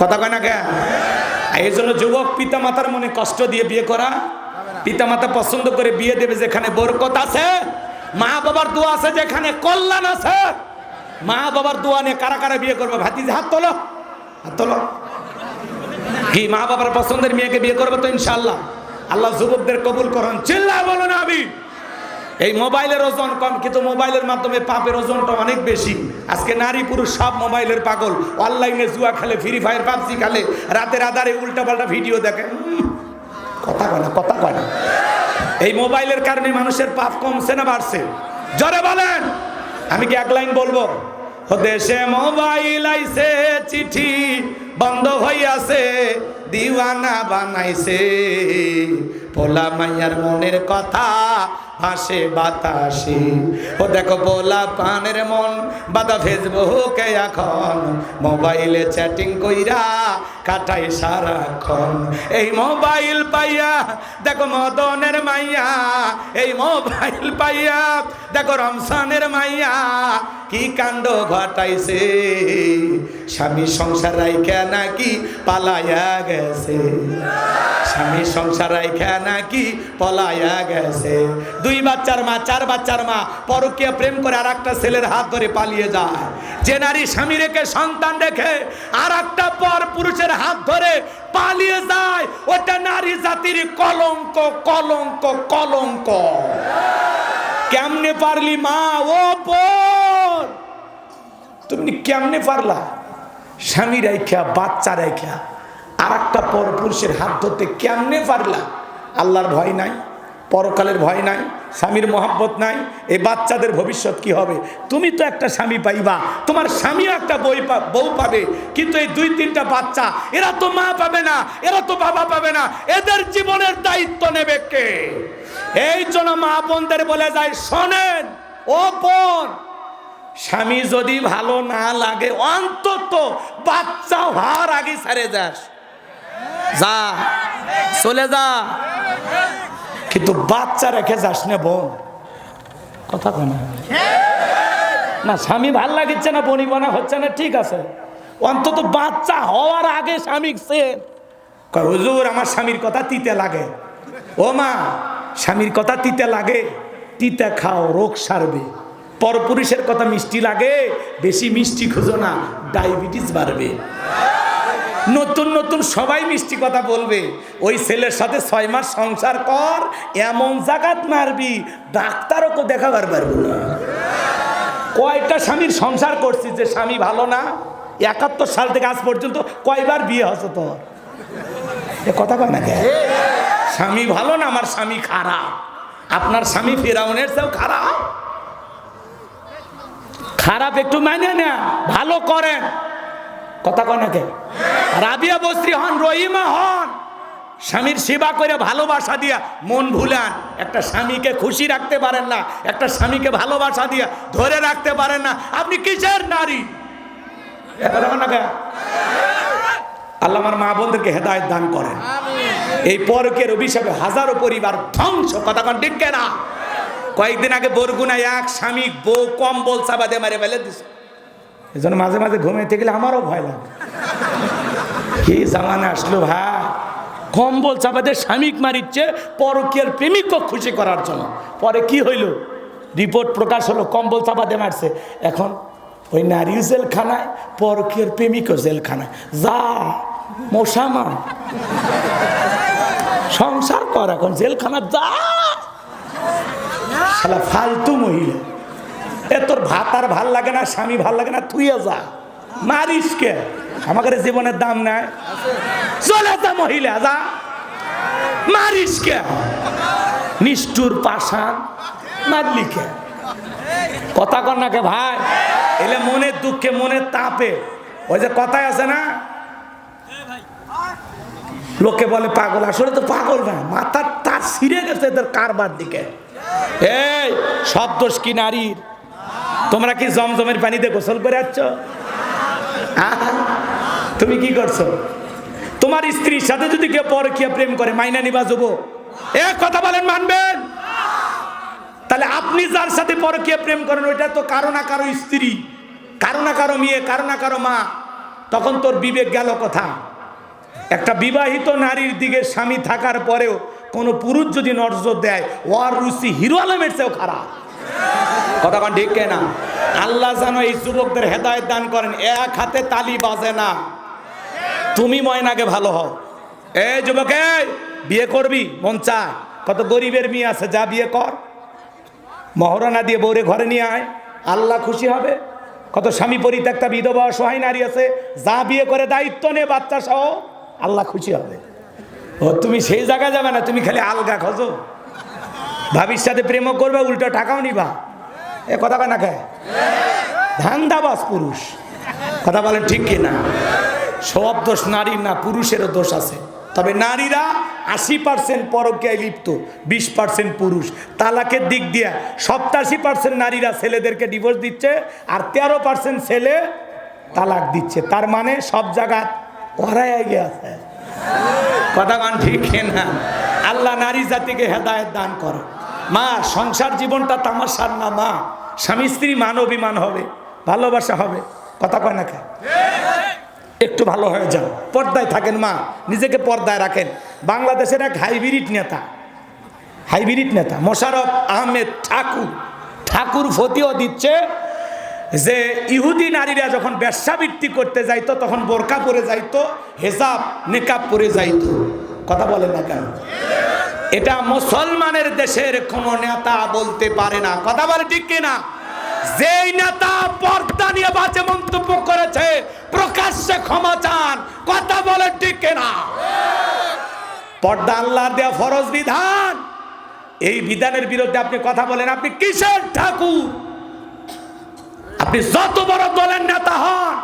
কথা কয় না কে? এই জন্য যুবক পিতামাতার মনে কষ্ট দিয়ে বিয়ে করা, পিতামাতা পছন্দ করে বিয়ে দেবে যেখানে বরকত আছে, মা বাবার দোয়া আছে, যেখানে কল্যাণ আছে। মা বাবার দোয়া নিয়ে কারা কারা বিয়ে করবে? ভাতিজা হাত তোলো, হাত তোলো। কি মা বাবার পছন্দের মেয়েকে বিয়ে করবে তো ইনশাআল্লাহ? আল্লাহ যুবকদের কবুল করুন, চিল্লায় বলুন আমিন। এই মোবাইলের ওজন কম, কিন্তু মোবাইলের মাধ্যমে পাপের ওজনটা অনেক বেশি। আজকে নারী পুরুষ সব মোবাইলের পাগল, অনলাইনে জুয়া খেলে, ফ্রি ফায়ার, পাবজি খেলে, রাতের আধারে উল্টাপাল্টা ভিডিও দেখে। কথা কয় না, কথা কয় না। এই মোবাইলের কারণে মানুষের পাপ কমছে না বাড়ছে? জোরে বলেন। আমি কি 1 লাইন বলবো? দেশে মোবাইল আইছে, চিঠি বন্ধ হইয়াছে, দিওয়ানা বানাইছে, পোলা মাইয়ার মনের কথা ভাসে বাতাসে। ও দেখো পোলা পানের মন বাদা ফেসবুকে এখন, মোবাইলে চ্যাটিং কইরা কাটাই সারাক্ষণ। এই মোবাইল পাইয়া দেখো মদনের মাইয়া, এই মোবাইল পাইয়া দেখো রমসানের মাইয়া কি কাণ্ড ঘটাইছে। স্বামী সংসার রাইখা নাকি পালাইয়া গেছে, স্বামী সংসার রাইখা নাকি পলাইয়া গেছে। 2 বাচ্চার মা, 4 বাচ্চার মা পরকীয়া প্রেম করে আর একটা ছেলের হাত ধরে পালিয়ে যায়। যে নারী স্বামী রেখে সন্তান রেখে আর একটা পর পুরুষের হাত ধরে পালিয়ে যায়, ওটা নারী জাতির কলঙ্ক, কলঙ্ক, কলঙ্ক। কেমনে পারলি মা? ও বোন, তুমি কেমনে পারলা স্বামী রাইখা, বাচ্চা রাইখা আর একটা পর পুরুষের হাত ধরতে? কেমনে পারলা? আল্লাহর ভয় নাই, পরকালের ভয় নাই, স্বামীর মহব্বত নাই, এই বাচ্চাদের ভবিষ্যৎ কি হবে? তুমি তো একটা স্বামী পাইবা, তোমার স্বামীও একটা বউ পাবে, কিন্তু এই 2-3টা বাচ্চা এরা তো মা পাবে না, এরা তো বাবা পাবে না, এদের জীবনের দায়িত্ব নেবে কে? এই জন্য মা বোনদের বলে যায়, শোনেন ও বোন, স্বামী যদি ভালো না লাগে অন্তত বাচ্চা হওয়ার আগে ছেড়ে যাস, যা চলে যা, কিন্তু বাচ্চা রেখে যাস না বোন। কথা কয় না? না স্বামী ভাল লাগিচ্ছে না, বনি বনা হচ্ছে না, ঠিক আছে, অন্তত বাচ্চা হওয়ার আগে স্বামী সে কয়, হুজুর আমার স্বামীর কথা তিতে লাগে। ও মা, স্বামীর কথা তিতে লাগে, তিতে খাও, রোগ সারবে। পরপুরুষের কথা মিষ্টি লাগে, বেশি মিষ্টি খুঁজো না, ডায়াবেটিস বাড়বে। নতুন নতুন সবাই মিষ্টি কথা বলবে, ওই ছেলের সাথে 6 মাস সংসার কর, এমন জাগাত মারবি ডাক্তারও তো দেখাবার পারবো না। কয়টা স্বামীর সংসার করছিস যে স্বামী ভালো না? 71 সাল থেকে আজ পর্যন্ত কয়বার বিয়ে হচ্ছে তোর? এ কথা কয় না কে? স্বামী ভালো না, আমার স্বামী খারাপ। আপনার স্বামী ফিরাউনের চেয়েও খারাপ? খারাপ একটু মানে না, ভালো করেন। কথা কয় না কে? রাবিয়া বস্ত্রী হন, রহিমা হন, স্বামীর সেবা করে ভালোবাসা দিয়া মন ভুলান। একটা স্বামীকে খুশি রাখতে পারেন না, একটা স্বামীকে ভালোবাসা দিয়া ধরে রাখতে পারেন না, আপনি কিসের নারী? আল্লাহ আমার মা বোনদেরকে হেদায়েত দান করেন। এই পরকের অভিশাপে হাজারো পরিবার ধ্বংস। কথা কন ঠিক না? কয়েকদিন আগে বরগুনায় এক স্বামী বউ কম্বল চাপা দিয়ে মারে ফেলে দিছে। এই জন্য মাঝে মাঝে ঘুমাইতে গেলে আমারও ভয় লাগে, কি জামানা আসলো ভাই, কম্বল চাপা দিয়ে স্বামীক মারিচ্ছে পরকীয়ার প্রেমিককে খুশি করার জন্য। পরে কি হইল, রিপোর্ট প্রকাশ হলো কম্বল চাপা দিয়ে মারছে। এখন ওই নারীও জেলখানায়, পরকীয়ার প্রেমিকও জেলখানায়। যা মশামা সংসার কর, এখন জেলখানা যা, শালা ফালতু মহিলা। এ তোর ভাত আর ভাল লাগে না, স্বামী ভাল লাগে না, তুইও যা, মারিস কে? আমাদের জীবনের দাম নাই, চলে যা মহিলা, যা, মারিস কে? নিষ্ঠুর পাষাণ, মারলি কে? কথা কর না কে ভাই? এলে মনের দুঃখে, মনের তাপে, ওই যে কথায় আছে না, লোকে বলে পাগল, আসলে তো পাগল না, মাথার তার ছিঁড়ে গেছে এদের কারবার দিকে। এই সব দোষ কি নারীর? তোমরা কি জমজমের পানিতে গোসল করে যাচ্ছ? তুমি কি করছো? তোমার স্ত্রীর সাথে যদি কেউ পরকীয়া প্রেম করে মাইনা নিবা যাবো? এক কথা বলেন, মানবেন? তাহলে আপনি যার সাথে পরকীয়া প্রেম করেন, ওইটা তো কারো না কারো স্ত্রী, কারো না কারো মেয়ে, কারো না কারো মা। তখন তোর বিবেক গেল কথা? একটা বিবাহিত নারীর দিকে স্বামী থাকার পরেও কোনো পুরুষ যদি নজর দেয়, ওর রুচি হিরো আলমের চেয়েও খারাপ। কথা কন ঠিক না? আল্লাহ যেন এই যুবকদের হেদায়েত দান করেন। এক হাতে তালি বাজে না, তুমি ময়নাকে ভালো হও। এই যুবক, বিয়ে করবি মন চায়, কত গরিবের মেয়ে আছে, যা বিয়ে কর, মহরণা দিয়ে বউরে ঘরে নিয়ে আয়, আল্লাহ খুশি হবে। কত স্বামী পরিত্যক্তা বিধবা অসহায় নারী আছে, যা বিয়ে করে দায়িত্ব নে বাচ্চা সহ, আল্লাহ খুশি হবে। ও তুমি সেই জায়গায় যাবে না, তুমি খালি আলগা খোঁজো, ভাবির সাথে প্রেম করবে, উল্টো টাকাও নিবা। এ কথা কয় না খায়? ধান্দাবাজ পুরুষ। কথা বলেন ঠিক কিনা? সব দোষ নারীর না, পুরুষেরও দোষ আছে। তবে নারীরা 80% পরকীয়ায় লিপ্ত, 20% পুরুষ। তালাকের দিক দিয়ে 87% নারীরা ছেলেদেরকে ডিভোর্স দিচ্ছে, আর 13% ছেলে তালাক দিচ্ছে। তার মানে সব জায়গায় ওরাই এগিয়ে আছে। কথা গান ঠিক না? আল্লাহ নারী জাতিকে হেদায়েত দান করে। মা, সংসার জীবনটা তামাশার না মা। স্বামী স্ত্রী মান অভিমান হবে, ভালোবাসা হবে। কথা কয় না খায়? একটু ভালো হয়ে যান, পর্দায় থাকেন মা, নিজেকে পর্দায় রাখেন। বাংলাদেশের এক হাইব্রিড নেতা মোশাররফ আহমেদ ঠাকুর ফতিও দিচ্ছে যে ইহুদি নারীরা যখন ব্যবসাবৃত্তি করতে যাইতো তখন বোরকা পরে যাইতো, হেজাব নেকাব পরে যাইতো। কথা বলেন না কেন? এটা মুসলমানের দেশের কোন নেতা বলতে পারে না। কথা বলে ঠিক কিনা? যেই নেতা পর্দা নিয়ে বাজে মন্তব্য করেছে প্রকাশ্যে ক্ষমা চান। কথা বলে ঠিক কিনা? পর্দা আল্লাহর দেয়া ফরজ বিধান, এই বিধানের বিরুদ্ধে আপনি কথা বলেন, আপনি কিসের ঠাকুর? আপনি যত বড় দলের নেতা হন,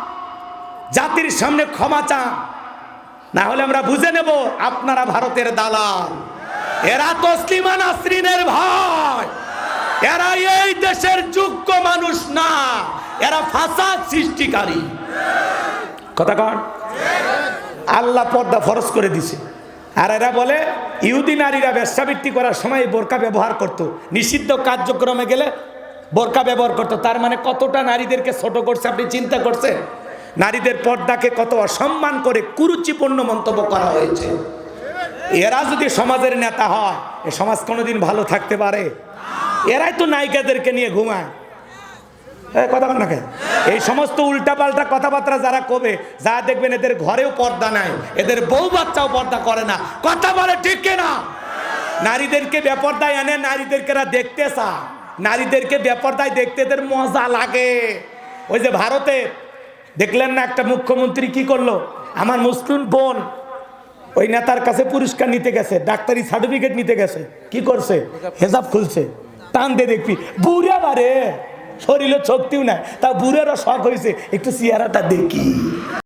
জাতির সামনে ক্ষমা চান, না হলে আমরা বুঝে নেব আপনারা ভারতের দালাল। এরা তসলিমা নাসরিনের ভাই, এরা এই দেশের যোগ্য মানুষ না, এরা ফাসাদ সৃষ্টিকারী। কথা কন। আল্লাহ পর্দা ফরজ করে দিছে, আর এরা বলে ইহুদি নারীরা বেশ্যাবৃত্তি করার সময় বোরকা ব্যবহার করত, নিষিদ্ধ কার্যক্রমে গেলে বোরকা ব্যবহার করত। তার মানে কতটা নারীদেরকে ছোট করছে আপনি চিন্তা করছেন? নারীদের পর্দাকে কত অসম্মান করে কুরুচিপূর্ণ মন্তব্য করা হয়েছে। এরা যদি সমাজের নেতা হয়, এ সমাজ কোনোদিন ভালো থাকতে পারে? এরাই তো নায়িকাদেরকে নিয়ে ঘুমায়। কথা বল না কেন? এই সমস্ত উল্টাপাল্টা কথাবার্তা যারা কবে, যা দেখবেন এদের ঘরেও পর্দা নাই, এদের বউ বাচ্চাও পর্দা করে না। কথা বলে ঠিক না? নারীদেরকে বেপর্দায় এনে নারীদেরকে এরা দেখতে চায়, নারীদেরকে বেপর্দায় দেখতে এদের মজা লাগে। ওই যে ভারতে দেখলেন না একটা মুখ্যমন্ত্রী কি করলো? আমার মুসলিম বোন ওই নেতার কাছে পুরস্কার নিতে গেছে, ডাক্তারি সার্টিফিকেট নিতে গেছে, কি করছে? হেজাব খুলছে, টান দিয়ে দেখবি বুড়া বারে, শরীরে শক্তিও নাই, তা বুড়েরও শখ হয়েছে একটু চেহারাটা দেখি।